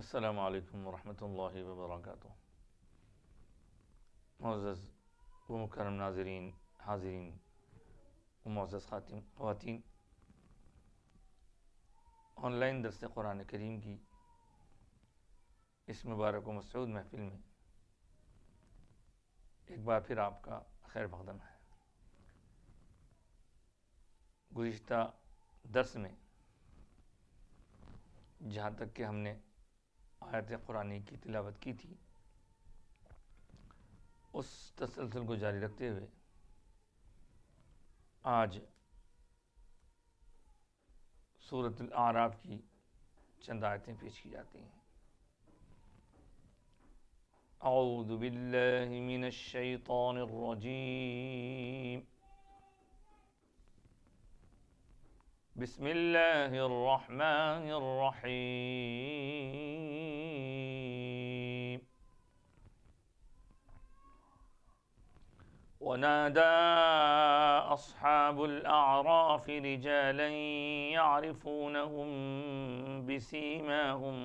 السلام علیکم ورحمۃ اللہ وبرکاتہ۔ معزز و مکرم ناظرین، حاضرین و معزز خواتین، آن لائن درس قرآن کریم کی اس مبارک و مسعود محفل میں ایک بار پھر آپ کا خیر مقدم ہے۔ گزشتہ درس میں جہاں تک کہ ہم نے آیت قرآنی کی تلاوت کی تھی، اس تسلسل کو جاری رکھتے ہوئے آج سورۃ الاعراف کی چند آیتیں پیش کی جاتی ہیں۔ اعوذ باللہ من الشیطان الرجیم، بسم اللہ الرحمن الرحیم۔ ونادى أصحاب الأعراف رجالا يعرفونهم بسيماهم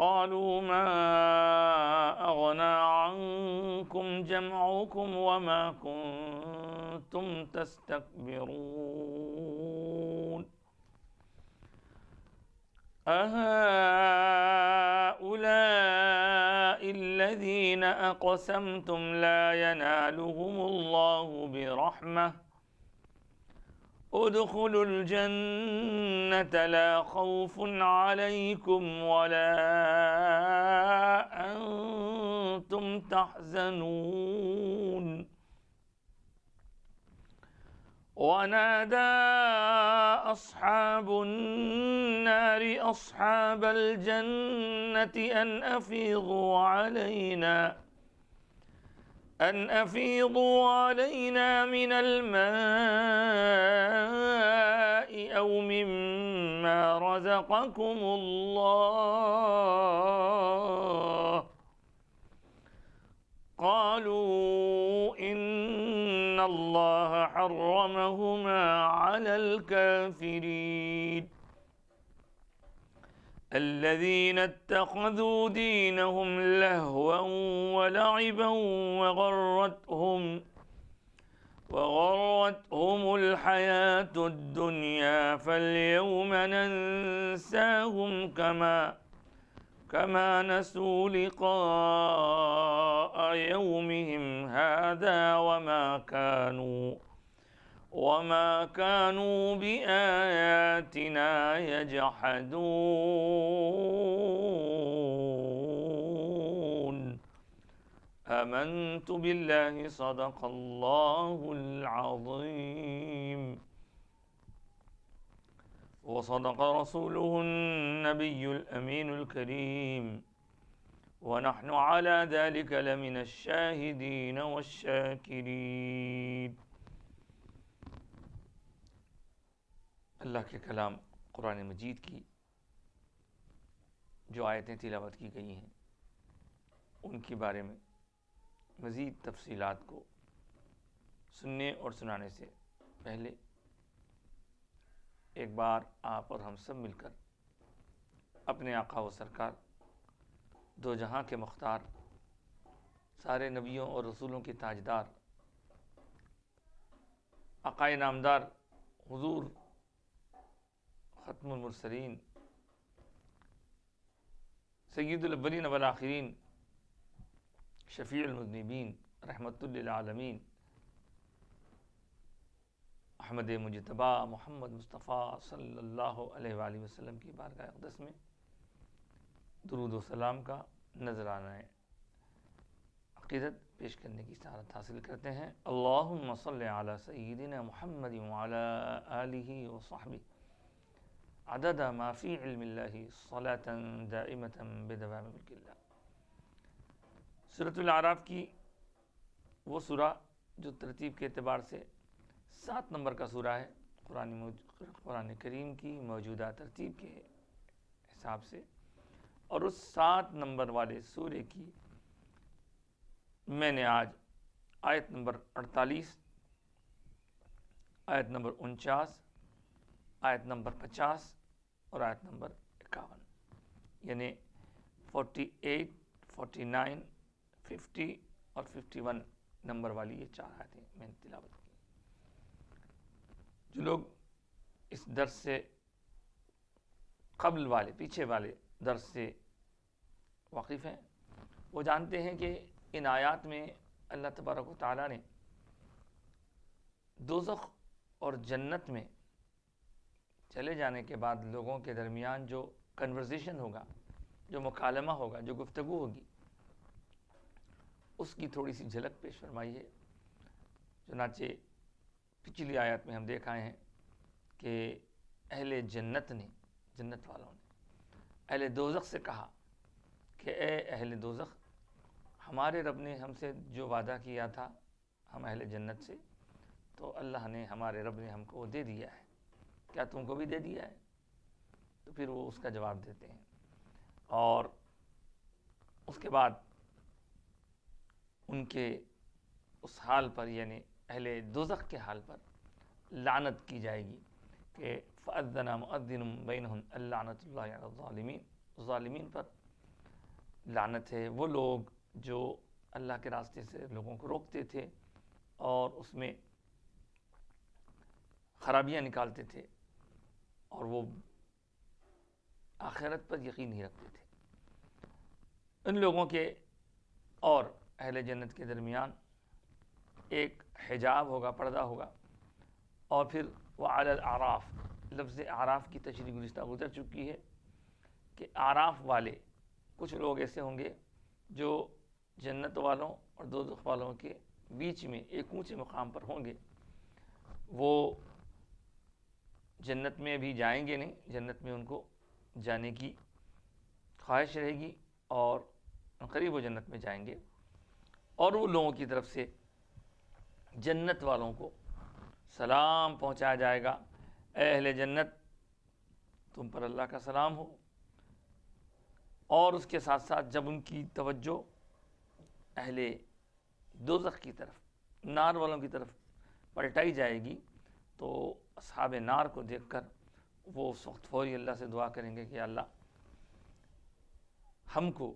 قالوا ما أغنى عنكم جمعكم وما كنتم تستكبرون أهؤلاء الذين أقسمتم لا ينالهم الله برحمة ادخلوا الجنة لا خوف عليكم ولا أنتم تحزنون۔ ونادى أصحاب النار أصحاب الجنة أن أفيضوا علينا من الماء أو مما رزقكم الله قالوا إن الله حرمهما على الكافرين الذين اتخذوا دينهم لهوا ولعبا وغرتهم الحياة الدنيا فاليوم ننساهم كما نسوا لقاء يومهم هذا وما كانوا بآياتنا يجحدون۔ آمنت بالله صدق الله العظيم وصدق رسوله النبي الأمين الكريم ونحن على ذلك لمن الشاهدين والشاكرين۔ اللہ کے کلام قرآن مجید کی جو آیتیں تلاوت کی گئی ہیں، ان کے بارے میں مزید تفصیلات کو سننے اور سنانے سے پہلے ایک بار آپ اور ہم سب مل کر اپنے آقا و سرکار، دو جہاں کے مختار، سارے نبیوں اور رسولوں کے تاجدار، آقائے نامدار حضور ختم المرسلین، سید الاولین والآخرین، شفیع المذنبین، رحمت للعالمین، احمد مجتبیٰ محمد مصطفیٰ صلی اللہ علیہ وآلہ وسلم کی بارگاہ اقدس میں درود و سلام کا نذرانہ عقیدت پیش کرنے کی سعادت حاصل کرتے ہیں۔ اللہم صلی علی سیدنا محمد وعلی آلہ وصحبہ عدد ما فی علم اللہ صلاة دائمة بدوام ملک اللہ۔ سورۃ الاعراف کی وہ سورہ جو ترتیب کے اعتبار سے 7 نمبر کا سورہ ہے قرآن کریم کی موجودہ ترتیب کے حساب سے، اور اس 7 نمبر والے سورے کی میں نے آج آیت نمبر 48، آیت نمبر 49، آیت نمبر 50 اور آیت نمبر 51 یعنی 48, 49, 50 اور 51 نمبر والی یہ 4 آیتیں میں نے تلاوت کی۔ جو لوگ اس درس سے قبل والے پیچھے والے درس سے واقف ہیں وہ جانتے ہیں کہ ان آیات میں اللہ تبارک و تعالیٰ نے دوزخ اور جنت میں چلے جانے کے بعد لوگوں کے درمیان جو کنورزیشن ہوگا، جو مکالمہ ہوگا، جو گفتگو ہوگی، اس کی تھوڑی سی جھلک پیش فرمائی ہے۔ چنانچہ پچھلی آیات میں ہم دیکھ آئے ہیں کہ اہل جنت نے، جنت والوں نے اہل دوزخ سے کہا کہ اے اہل دوزخ، ہمارے رب نے ہم سے جو وعدہ کیا تھا ہم اہل جنت سے، تو اللہ نے، ہمارے رب نے ہم کو وہ دے دیا ہے، کیا تم کو بھی دے دیا ہے؟ تو پھر وہ اس کا جواب دیتے ہیں، اور اس کے بعد ان کے اس حال پر، یعنی اہل دوزخ کے حال پر لعنت کی جائے گی کہ فَأَذَّنَ مُؤَذِّنٌ بَيْنَهُمْ اللَّعْنَةُ اللَّهِ عَلَى الظَّالِمِينَ، ظالمین پر لعنت ہے۔ وہ لوگ جو اللہ کے راستے سے لوگوں کو روکتے تھے اور اس میں خرابیاں نکالتے تھے اور وہ آخرت پر یقین نہیں رکھتے تھے، ان لوگوں کے اور اہل جنت کے درمیان ایک حجاب ہوگا، پردہ ہوگا۔ اور پھر وعلی الاعراف، لفظ اعراف کی تشریح گزشتہ گزر چکی ہے کہ اعراف والے کچھ لوگ ایسے ہوں گے جو جنت والوں اور دوزخ والوں کے بیچ میں ایک اونچے مقام پر ہوں گے۔ وہ جنت میں بھی جائیں گے نہیں، جنت میں ان کو جانے کی خواہش رہے گی اور قریب وہ جنت میں جائیں گے، اور وہ لوگوں کی طرف سے جنت والوں کو سلام پہنچایا جائے گا، اے اہل جنت تم پر اللہ کا سلام ہو۔ اور اس کے ساتھ ساتھ جب ان کی توجہ اہل دوزخ کی طرف، نار والوں کی طرف پلٹائی جائے گی تو اصحاب نار کو دیکھ کر وہ اس وقت فوری اللہ سے دعا کریں گے کہ اللہ ہم کو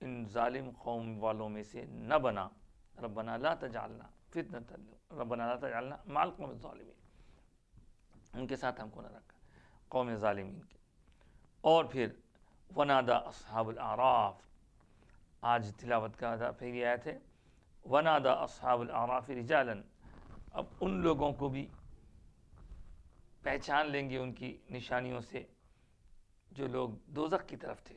ان ظالم قوم والوں میں سے نہ بنا، ربنا لا تجعلنا فتنۃ، ربنا لا تجعلنا مع القوم الظالمین، ان کے ساتھ ہم کو نہ رکھا، قوم ظالمین کے۔ اور پھر ونادا اصحاب الاعراف، آج تلاوت کا پہلی آیت ہے، ونادا اصحاب الاعراف رجالا، اب ان لوگوں کو بھی پہچان لیں گے ان کی نشانیوں سے جو لوگ دوزخ کی طرف تھے۔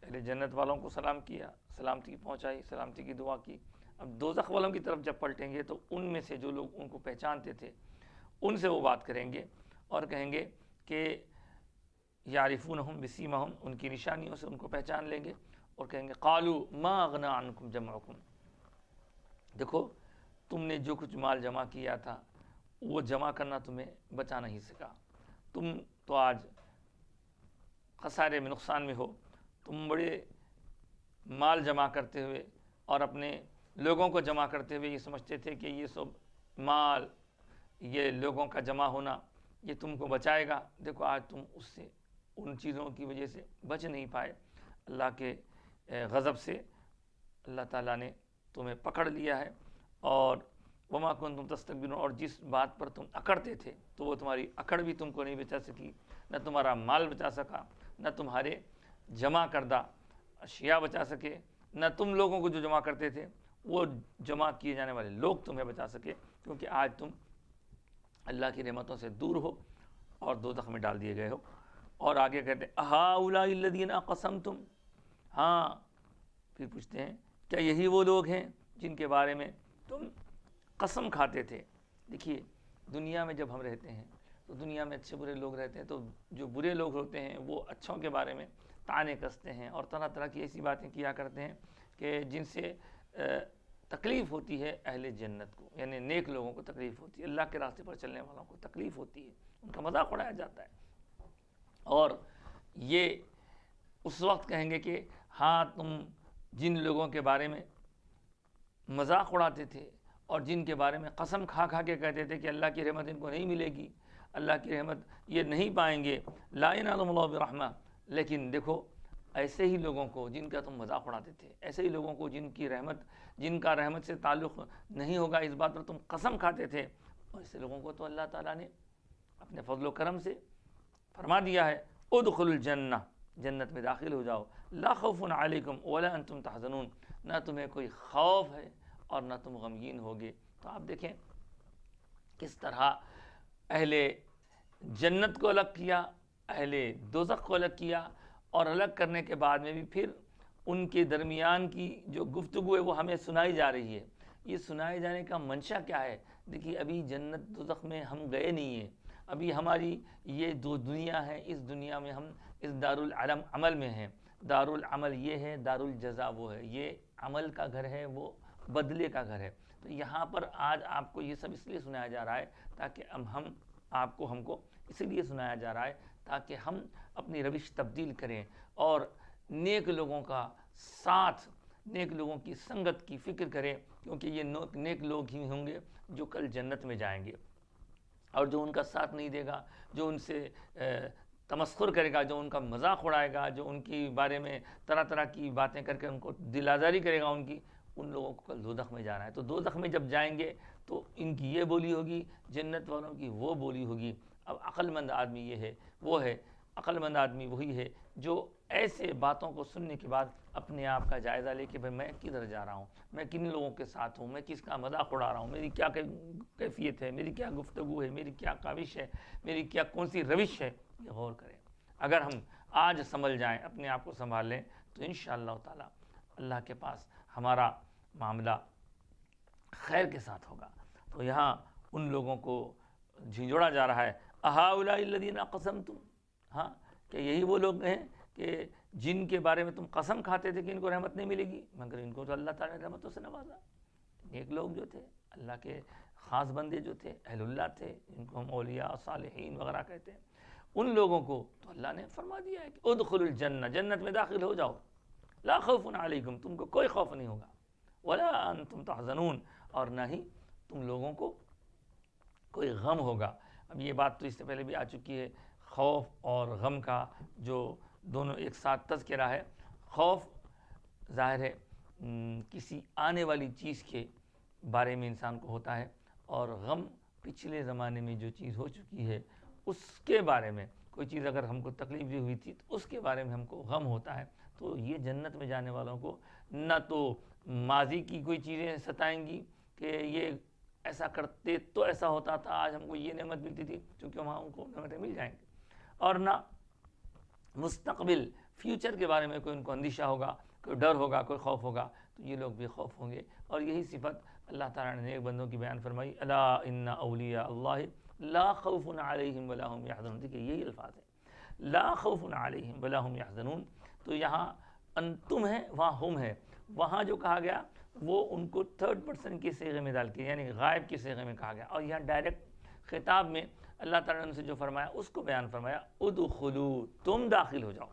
پہلے جنت والوں کو سلام کیا، سلامتی پہنچائی، سلامتی کی دعا کی، اب دوزخ والوں کی طرف جب پلٹیں گے تو ان میں سے جو لوگ ان کو پہچانتے تھے ان سے وہ بات کریں گے اور کہیں گے کہ یعرفونہم بسیمہم، ان کی نشانیوں سے ان کو پہچان لیں گے اور کہیں گے قالوا ما اغنی عنکم جمعکم، دیکھو تم نے جو کچھ مال جمع کیا تھا وہ جمع کرنا تمہیں بچا نہیں سکا، تم تو آج خسارے میں، نقصان میں ہو، تم بڑے مال جمع کرتے ہوئے اور اپنے لوگوں کو جمع کرتے ہوئے یہ سمجھتے تھے کہ یہ سب مال، یہ لوگوں کا جمع ہونا یہ تم کو بچائے گا، دیکھو آج تم اس سے، ان چیزوں کی وجہ سے بچ نہیں پائے، اللہ کے غضب سے اللہ تعالیٰ نے تمہیں پکڑ لیا ہے، اور وما کنتم تستکبرون، اور جس بات پر تم اکڑتے تھے تو وہ تمہاری اکڑ بھی تم کو نہیں بچا سکی، نہ تمہارا مال بچا سکا، نہ تمہارے جمع کردہ اشیاء بچا سکے، نہ تم لوگوں کو جو جمع کرتے تھے وہ جمع کیے جانے والے لوگ تمہیں بچا سکے، کیونکہ آج تم اللہ کی نعمتوں سے دور ہو اور دوزخ میں ڈال دیے گئے ہو۔ اور آگے کہتے ہیں اہؤلاء الذین اقسمتم، ہاں پھر پوچھتے ہیں کیا یہی وہ لوگ ہیں جن کے بارے میں تم قسم کھاتے تھے؟ دیکھیے دنیا میں جب ہم رہتے ہیں تو دنیا میں اچھے برے لوگ رہتے ہیں، تو جو برے لوگ ہوتے ہیں وہ اچھوں کے بارے میں طعنے کستے ہیں اور طرح طرح کی ایسی باتیں کیا کرتے ہیں کہ جن سے تکلیف ہوتی ہے اہل جنت کو، یعنی نیک لوگوں کو تکلیف ہوتی ہے، اللہ کے راستے پر چلنے والوں کو تکلیف ہوتی ہے، ان کا مذاق اڑایا جاتا ہے۔ اور یہ اس وقت کہیں گے کہ ہاں تم جن لوگوں کے بارے میں مذاق اڑاتے تھے اور جن کے بارے میں قسم کھا کھا کے کہتے تھے کہ اللہ کی رحمت ان کو نہیں ملے گی، اللہ کی رحمت یہ نہیں پائیں گے، لا ینالہم اللہ برحمہ، لیکن دیکھو ایسے ہی لوگوں کو جن کا تم مذاق اڑاتے تھے، ایسے ہی لوگوں کو جن کا رحمت سے تعلق نہیں ہوگا، اس بات پر تم قسم کھاتے تھے، ایسے لوگوں کو تو اللہ تعالیٰ نے اپنے فضل و کرم سے فرما دیا ہے ادخلوا الجنہ، جنت میں داخل ہو جاؤ، لا خوف علیکم ولا انتم تحزنون، نہ تمہیں کوئی خوف ہے اور نہ تم غمگین ہوگے۔ تو آپ دیکھیں کس طرح اہل جنت کو الگ کیا، اہل دوزخ کو الگ کیا، اور الگ کرنے کے بعد میں بھی پھر ان کے درمیان کی جو گفتگو ہے وہ ہمیں سنائی جا رہی ہے۔ یہ سنائے جانے کا منشا کیا ہے؟ دیکھیے ابھی جنت دوزخ میں ہم گئے نہیں ہیں، ابھی ہماری یہ دو دنیا ہے، اس دنیا میں ہم اس عمل میں ہیں۔ العمل یہ ہے، الجزا وہ ہے، یہ عمل کا گھر ہے، وہ بدلے کا گھر ہے۔ تو یہاں پر آج آپ کو یہ سب اس لیے سنایا جا رہا ہے تاکہ ہم کو اسی لیے سنایا جا رہا ہے تاکہ ہم اپنی روش تبدیل کریں اور نیک لوگوں کا ساتھ، نیک لوگوں کی سنگت کی فکر کریں، کیونکہ یہ نیک لوگ ہی ہوں گے جو کل جنت میں جائیں گے، اور جو ان کا ساتھ نہیں دے گا، جو ان سے تمسخر کرے گا، جو ان کا مذاق اڑائے گا، جو ان کی بارے میں طرح طرح کی باتیں کر کے ان کو دل آزاری کرے گا ان لوگوں کو کل دوزخ میں جانا ہے۔ تو دوزخ میں جب جائیں گے تو ان کی یہ بولی ہوگی، جنت والوں کی وہ بولی ہوگی۔ اب عقل مند آدمی یہ ہے، وہ ہے عقل مند آدمی وہی ہے جو ایسے باتوں کو سننے کے بعد اپنے آپ کا جائزہ لے کہ بھائی میں کدھر جا رہا ہوں، میں کن لوگوں کے ساتھ ہوں، میں کس کا مذاق اڑا رہا ہوں، میری کیا کیفیت ہے، میری کیا گفتگو ہے، میری کیا کاوش ہے، میری کیا کون سی روش ہے، یہ غور کریں۔ اگر ہم آج سنبھل جائیں، اپنے آپ کو سنبھال لیں، تو انشاءاللہ تعالی اللہ کے پاس ہمارا معاملہ خیر کے ساتھ ہوگا۔ تو یہاں ان لوگوں کو جھنجھوڑا جا رہا ہے، اہؤلاء الذین اقسمتم، ہاں کہ یہی وہ لوگ ہیں کہ جن کے بارے میں تم قسم کھاتے تھے کہ ان کو رحمت نہیں ملے گی، مگر ان کو تو اللہ تعالیٰ نے رحمتوں سے نوازا۔ نیک لوگ جو تھے، اللہ کے خاص بندے جو تھے، اہل اللہ تھے، جن کو ہم اولیاء صالحین وغیرہ کہتے ہیں، ان لوگوں کو تو اللہ نے فرما دیا ہے کہ ادخلوا الجنہ، جنت میں داخل ہو جاؤ، لا خوف علیکم، تم کو کوئی خوف نہیں ہوگا، ولا انتم تحزنون، اور نہ ہی تم لوگوں کو کوئی غم ہوگا۔ اب یہ بات تو اس سے پہلے بھی آ چکی ہے، خوف اور غم کا جو دونوں ایک ساتھ تذکرہ ہے۔ خوف ظاہر ہے کسی آنے والی چیز کے بارے میں انسان کو ہوتا ہے، اور غم پچھلے زمانے میں جو چیز ہو چکی ہے اس کے بارے میں، کوئی چیز اگر ہم کو تکلیف بھی ہوئی تھی تو اس کے بارے میں ہم کو غم ہوتا ہے۔ تو یہ جنت میں جانے والوں کو نہ تو ماضی کی کوئی چیزیں ستائیں گی کہ یہ ایسا کرتے تو ایسا ہوتا تھا، آج ہم کو یہ نعمت ملتی تھی، چونکہ وہاں ان کو نعمتیں مل جائیں گی، اور نہ مستقبل فیوچر کے بارے میں کوئی ان کو اندیشہ ہوگا، کوئی ڈر ہوگا، کوئی خوف ہوگا۔ تو یہ لوگ بے خوف ہوں گے، اور یہی صفت اللہ تعالیٰ نے نیک بندوں کی بیان فرمائی، الا ان اولیاء اللہ لا خوف علیہم ولا هم یحزنون۔ دیکھیے یہی الفاظ ہیں، لا خوف علیہم ولا هم یحزنون۔ تو یہاں انتم ہے، وہاں ہم ہے، وہاں جو کہا گیا وہ ان کو تھرڈ پرسن کے صیغے میں ڈال کے، یعنی غائب کے صیغے میں کہا گیا، اور یہاں ڈائریکٹ خطاب میں اللہ تعالیٰ نے ان سے جو فرمایا اس کو بیان فرمایا، ادخلوا، تم داخل ہو جاؤ،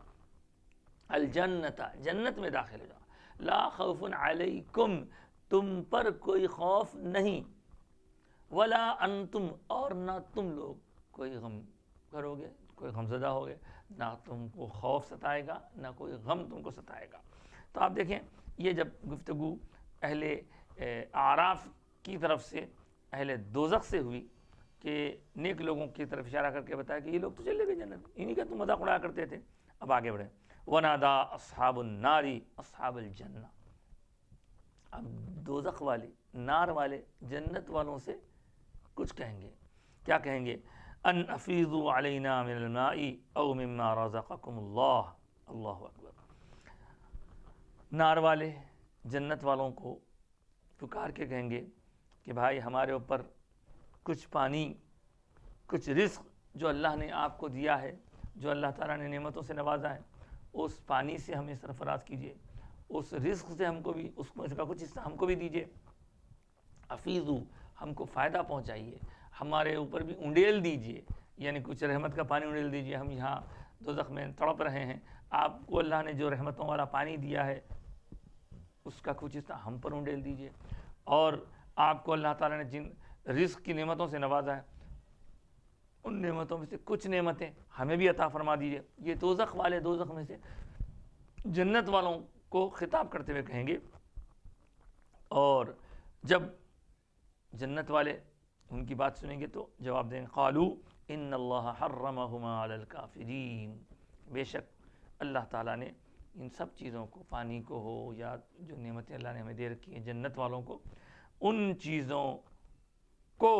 الجنت، جنت میں داخل ہو جاؤ، لا خوف علیکم، تم پر کوئی خوف نہیں، ولا انتم، اور نہ تم لوگ کوئی غم کرو گے، کوئی غمزدہ ہوگے، نہ تم کو خوف ستائے گا، نہ کوئی غم تم کو ستائے گا۔ تو آپ دیکھیں یہ جب گفتگو اہل اعراف کی طرف سے اہل دوزخ سے ہوئی کہ نیک لوگوں کی طرف اشارہ کر کے بتایا کہ یہ لوگ تو چلے گئے جنت، انہی کا تم مذاق اڑایا کرتے تھے۔ اب آگے بڑھیں، ونادا اصحاب النار اصحاب الجنہ، اب دوزخ والے، نار والے جنت والوں سے کچھ کہیں گے، کیا کہیں گے؟ ان افیضوا علینا من الماء او مما رزقکم اللہ، اللہ اکبر۔ نار والے جنت والوں کو پکار کے کہیں گے کہ بھائی ہمارے اوپر کچھ پانی، کچھ رزق جو اللہ نے آپ کو دیا ہے، جو اللہ تعالیٰ نے نعمتوں سے نوازا ہے، اس پانی سے ہمیں سرفراز کیجیے، اس رزق سے ہم کو بھی اس کا کچھ حصہ ہم کو بھی دیجیے، افیضو، ہم کو فائدہ پہنچائیے، ہمارے اوپر بھی انڈیل دیجیے، یعنی کچھ رحمت کا پانی انڈیل دیجیے، ہم یہاں دوزخ میں تڑپ رہے ہیں، آپ کو اللہ نے جو رحمتوں والا پانی دیا ہے اس کا کچھ حصہ ہم پر انڈیل دیجیے، اور آپ کو اللہ تعالیٰ نے جن رزق کی نعمتوں سے نوازا ہے ان نعمتوں میں سے کچھ نعمتیں ہمیں بھی عطا فرما دیجیے. یہ دوزخ والے دوزخ میں سے جنت والوں کو خطاب کرتے ہوئے کہیں گے. اور جب جنت والے ان کی بات سنیں گے تو جواب دیں گے قالو ان اللہ حرمہما علی الکافرین، بے شک اللہ تعالیٰ نے ان سب چیزوں کو، پانی کو ہو یا جو نعمتیں اللہ نے ہمیں دے رکھی ہیں جنت والوں کو، ان چیزوں کو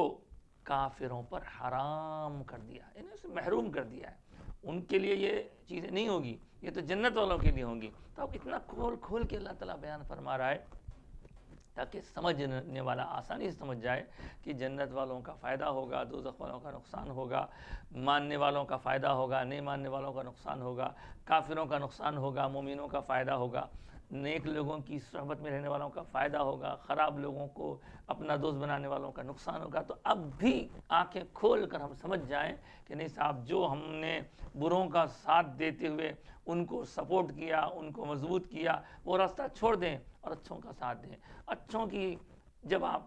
کافروں پر حرام کر دیا، انہیں اسے محروم کر دیا ہے. ان کے لیے یہ چیزیں نہیں ہوگی، یہ تو جنت والوں کے لیے ہوں گی. تو اب اتنا کھول کھول کے اللہ تعالیٰ بیان فرما رہا ہے تاکہ سمجھنے والا آسانی سے سمجھ جائے کہ جنت والوں کا فائدہ ہوگا، دوزخ والوں کا نقصان ہوگا، ماننے والوں کا فائدہ ہوگا، نہیں ماننے والوں کا نقصان ہوگا، کافروں کا نقصان ہوگا، مومنوں کا فائدہ ہوگا، نیک لوگوں کی صحبت میں رہنے والوں کا فائدہ ہوگا، خراب لوگوں کو اپنا دوست بنانے والوں کا نقصان ہوگا. تو اب بھی آنکھیں کھول کر ہم سمجھ جائیں کہ نہیں صاحب، جو ہم نے بروں کا ساتھ دیتے ہوئے ان کو سپورٹ کیا، ان کو مضبوط کیا، وہ راستہ چھوڑ دیں اور اچھوں کا ساتھ دیں. اچھوں کی جب آپ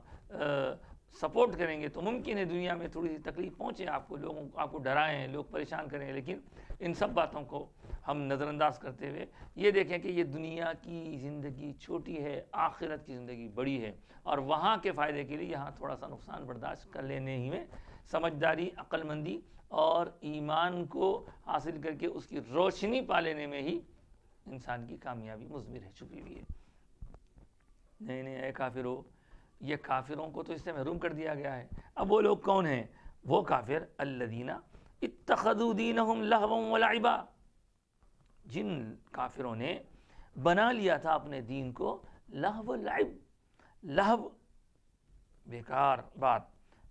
سپورٹ کریں گے تو ممکن ہے دنیا میں تھوڑی سی تکلیف پہنچے آپ کو، لوگوں آپ کو ڈرائیں، لوگ پریشان کریں، لیکن ان سب باتوں کو ہم نظر انداز کرتے ہوئے یہ دیکھیں کہ یہ دنیا کی زندگی چھوٹی ہے، آخرت کی زندگی بڑی ہے، اور وہاں کے فائدے کے لیے یہاں تھوڑا سا نقصان برداشت کر لینے ہی میں سمجھداری، عقل مندی اور ایمان کو حاصل کر کے اس کی روشنی پا لینے میں ہی انسان کی کامیابی مضمر ہے، چھپی ہوئی ہے. نہیں نہیں اے کافرو، یہ کافروں کو تو اس سے محروم کر دیا گیا ہے. اب وہ لوگ کون ہیں؟ وہ کافر الذین اتخذوا دینہم لہوا ولعبا، جن کافروں نے بنا لیا تھا اپنے دین کو لہو و لعب. لہو بیکار بات،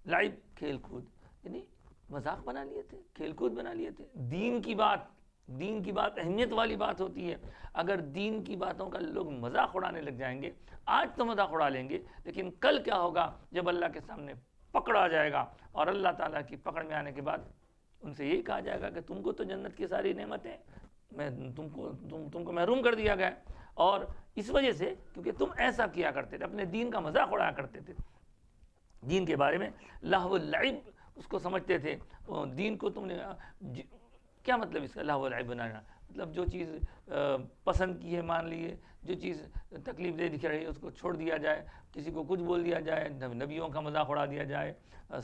لعب کھیل کود، یعنی مذاق بنا لیے تھے، کھیل کود بنا لیے تھے. دین کی بات اہمیت والی بات ہوتی ہے. اگر دین کی باتوں کا لوگ مذاق اڑانے لگ جائیں گے، آج تو مذاق اڑا لیں گے، لیکن کل کیا ہوگا جب اللہ کے سامنے پکڑا جائے گا اور اللہ تعالیٰ کی پکڑ میں آنے کے بعد ان سے یہی کہا جائے گا کہ تم کو تو جنت کی ساری نعمتیں تم کو محروم کر دیا گیا، اور اس وجہ سے کیونکہ تم ایسا کیا کرتے تھے، اپنے دین کا مذاق اڑایا کرتے تھے. دین کے بارے میں لہو لعب اس کو سمجھتے تھے. دین کو تم نے کیا مطلب اس کا لہو لعب بنانا؟ مطلب جو چیز پسند کی ہے مان لیے، جو چیز تکلیف دہ دکھ رہی ہے اس کو چھوڑ دیا جائے، کسی کو کچھ بول دیا جائے، نبیوں کا مذاق اڑا دیا جائے،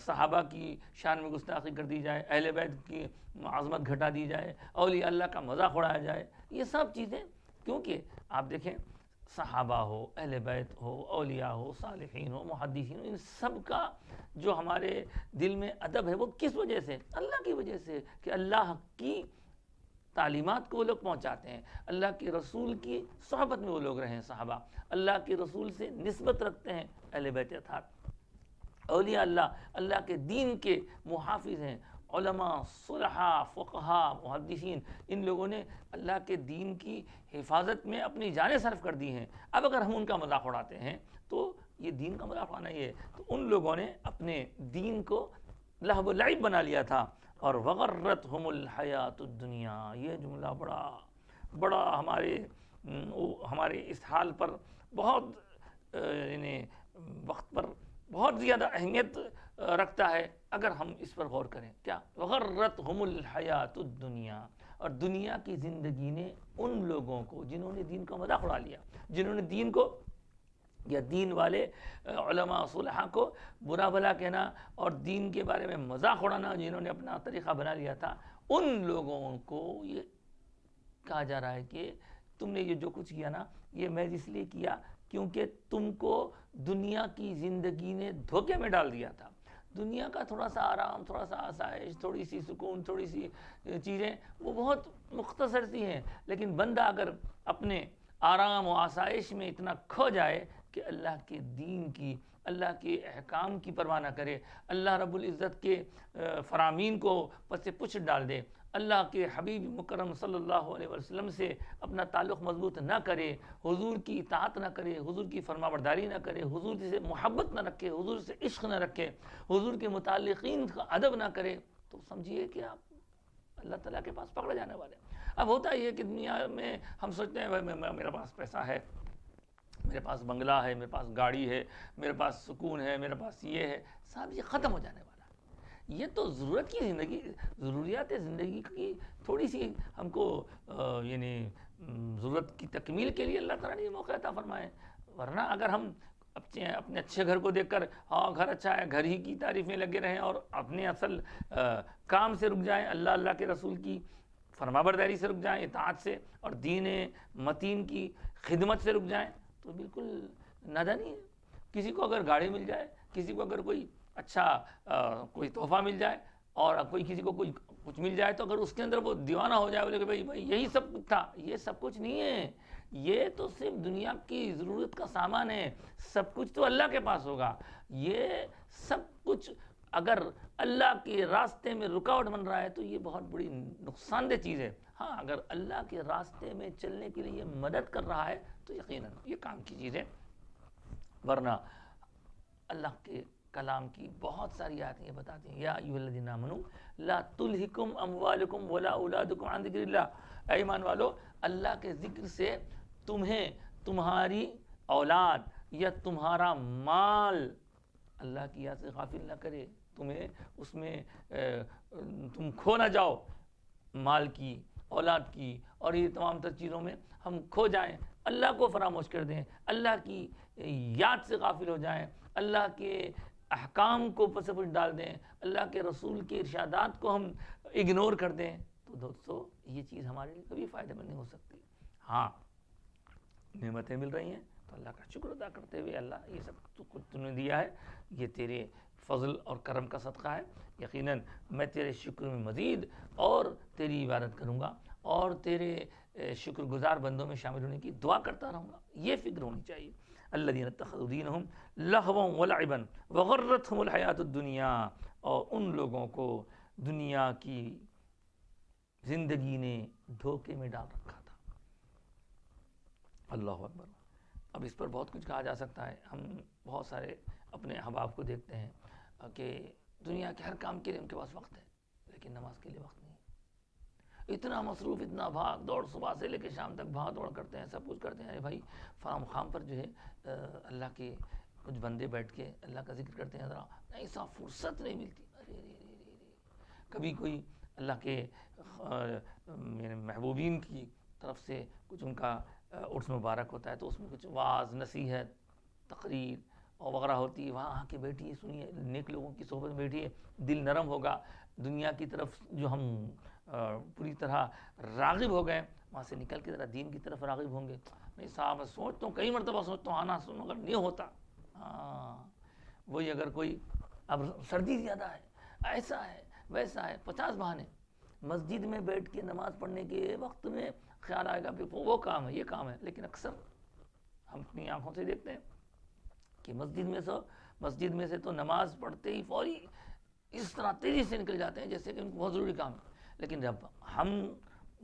صحابہ کی شان میں گستاخی کر دی جائے، اہل بیت کی عظمت گھٹا دی جائے، اولیاء اللہ کا مذاق اڑایا جائے. یہ سب چیزیں کیونکہ آپ دیکھیں صحابہ ہو، اہل بیت ہو، اولیاء ہو، صالحین ہو، محدثین ہو، ان سب کا جو ہمارے دل میں ادب ہے وہ کس وجہ سے؟ اللہ کی وجہ سے، کہ اللہ کی تعلیمات کو وہ لوگ پہنچاتے ہیں، اللہ کے رسول کی صحبت میں وہ لوگ رہے ہیں صحابہ، اللہ کے رسول سے نسبت رکھتے ہیں اہل بیت اطہار. اولیاء اللہ کے دین کے محافظ ہیں، علماء، صلحاء، فقہاء، محدثین، ان لوگوں نے اللہ کے دین کی حفاظت میں اپنی جانیں صرف کر دی ہیں. اب اگر ہم ان کا مذاق اڑاتے ہیں تو یہ دین کا مذاق اڑانا ہی ہے. تو ان لوگوں نے اپنے دین کو لہو و لعب بنا لیا تھا. اور وغرتہم الحیات الدنیا، یہ جملہ بڑا ہمارے اس حال پر بہت یعنی وقت پر بہت زیادہ اہمیت رکھتا ہے اگر ہم اس پر غور کریں. کیا؟ وغرتہم الحیات الدنیا، اور دنیا کی زندگی نے ان لوگوں کو جنہوں نے دین کا مذاق اڑا لیا، جنہوں نے دین کو یا دین والے علماء صلحاء کو برا بھلا کہنا اور دین کے بارے میں مذاق اڑانا جنہوں نے اپنا طریقہ بنا لیا تھا، ان لوگوں کو یہ کہا جا رہا ہے کہ تم نے یہ جو کچھ کیا نا، یہ محض اس لیے کیا کیونکہ تم کو دنیا کی زندگی نے دھوکے میں ڈال دیا تھا. دنیا کا تھوڑا سا آرام، تھوڑا سا آسائش، تھوڑی سی سکون، تھوڑی سی چیزیں وہ بہت مختصر سی ہیں، لیکن بندہ اگر اپنے آرام و آسائش میں اتنا کھو جائے کہ اللہ کے دین کی، اللہ کے احکام کی پرواہ نہ کرے، اللہ رب العزت کے فرامین کو پس پچھ ڈال دے، اللہ کے حبیب مکرم صلی اللہ علیہ وسلم سے اپنا تعلق مضبوط نہ کرے، حضور کی اطاعت نہ کرے، حضور کی فرما برداری نہ کرے، حضور سے محبت نہ رکھے، حضور سے عشق نہ رکھے، حضور کے متعلقین کا ادب نہ کرے، تو سمجھیے کہ آپ اللہ تعالیٰ کے پاس پکڑے جانے والے. اب ہوتا یہ کہ دنیا میں ہم سوچتے ہیں میرے پاس پیسہ ہے، میرے پاس بنگلہ ہے، میرے پاس گاڑی ہے، میرے پاس سکون ہے، میرے پاس یہ ہے. صاحب یہ ختم ہو جانے والا ہے. یہ تو ضرورت کی زندگی، ضروریات زندگی کی تھوڑی سی ہم کو یعنی ضرورت کی تکمیل کے لیے اللہ تعالیٰ نے یہ موقع عطا فرمائے. ورنہ اگر ہم اپنے اچھے گھر کو دیکھ کر ہاں گھر اچھا ہے، گھر ہی کی تعریف میں لگے رہیں اور اپنے اصل کام سے رک جائیں، اللہ کے رسول کی فرمانبرداری سے رک جائیں، اطاعت سے، اور دین متین کی خدمت سے رک جائیں، تو بالکل نادانی ہے. کسی کو اگر گاڑی مل جائے، کسی کو اگر کوئی اچھا کوئی تحفہ مل جائے، اور کوئی کسی کو کوئی کچھ مل جائے، تو اگر اس کے اندر وہ دیوانہ ہو جائے، بولے کہ بھائی یہی سب کچھ تھا، یہ سب کچھ نہیں ہے. یہ تو صرف دنیا کی ضرورت کا سامان ہے. سب کچھ تو اللہ کے پاس ہوگا. یہ سب کچھ اگر اللہ کے راستے میں رکاوٹ بن رہا ہے تو یہ بہت بڑی نقصان دہ چیز ہے. ہاں اگر اللہ کے راستے میں چلنے کے لیے یہ مدد کر رہا ہے تو یقیناً یہ کام کی چیز ہے. ورنہ اللہ کے کلام کی بہت ساری آیتیں یہ بتاتی ہیں، یا ایھا الذین آمنوا لا تلہکم اموالکم ولا اولادکم عن ذکر اللہ. اے ایمان والو، اللہ کے ذکر سے تمہیں تمہاری اولاد یا تمہارا مال اللہ کی یاد سے غافل نہ کرے، تمہیں اس میں تم کھو نہ جاؤ، مال کی، اولاد کی، اور یہ تمام تر چیزوں میں ہم کھو جائیں، اللہ کو فراموش کر دیں، اللہ کی یاد سے غافل ہو جائیں، اللہ کے احکام کو پس پش ڈال دیں، اللہ کے رسول کے ارشادات کو ہم اگنور کر دیں، تو دوستو یہ چیز ہمارے لیے کبھی فائدہ مند نہیں ہو سکتی. ہاں نعمتیں مل رہی ہیں تو اللہ کا شکر ادا کرتے ہوئے، اللہ یہ سب کچھ تم نے دیا ہے، یہ تیرے فضل اور کرم کا صدقہ ہے، یقیناً میں تیرے شکر میں مزید اور تیری عبادت کروں گا اور تیرے شکر گزار بندوں میں شامل ہونے کی دعا کرتا رہوں گا. یہ فکر ہونی چاہیے. الذین اتخذوا دینہم لہوا ولعبا وغرتہم الحیات الدنیا، اور ان لوگوں کو دنیا کی زندگی نے دھوکے میں ڈال رکھا تھا. اللہ اکبر. اب اس پر بہت کچھ کہا جا سکتا ہے. ہم بہت سارے اپنے احباب کو دیکھتے ہیں کہ دنیا کے ہر کام کے لیے ان کے پاس وقت ہے، لیکن نماز کے لیے وقت نہیں. اتنا مصروف، اتنا بھاگ دوڑ، صبح سے لے کے شام تک بھاگ دوڑ کرتے ہیں، سب کچھ کرتے ہیں. بھائی فراہ مقام پر جو ہے اللہ کے کچھ بندے بیٹھ کے اللہ کا ذکر کرتے ہیں، ذرا ایسا فرصت نہیں ملتی. کبھی کوئی اللہ کے محبوبین کی طرف سے کچھ ان کا عرس مبارک ہوتا ہے تو اس میں کچھ واعظ، نصیحت، تقریر اور وغیرہ ہوتی ہے. وہاں آ کے بیٹھیے، سنیے، نیک لوگوں کی صحبت میں بیٹھیے، دل نرم ہوگا. دنیا کی طرف جو ہم پوری طرح راغب ہو گئے، وہاں سے نکل کے ذرا دین کی طرف راغب ہوں گے. نہیں صاحب، میں سوچتا ہوں، کئی مرتبہ سوچتا ہوں آنا سنوں، اگر نہیں ہوتا. ہاں وہی اگر کوئی اب سردی زیادہ ہے، ایسا ہے، ویسا ہے، 50 بہانے. مسجد میں بیٹھ کے نماز پڑھنے کے وقت میں خیال آئے گا کہ وہ کام ہے، یہ کام ہے. لیکن اکثر ہم اپنی آنکھوں سے دیکھتے ہیں کہ مسجد میں سے تو نماز پڑھتے ہی فوری اس طرح تیزی سے نکل جاتے ہیں جیسے کہ ان کو بہت ضروری کام ہے. لیکن جب ہم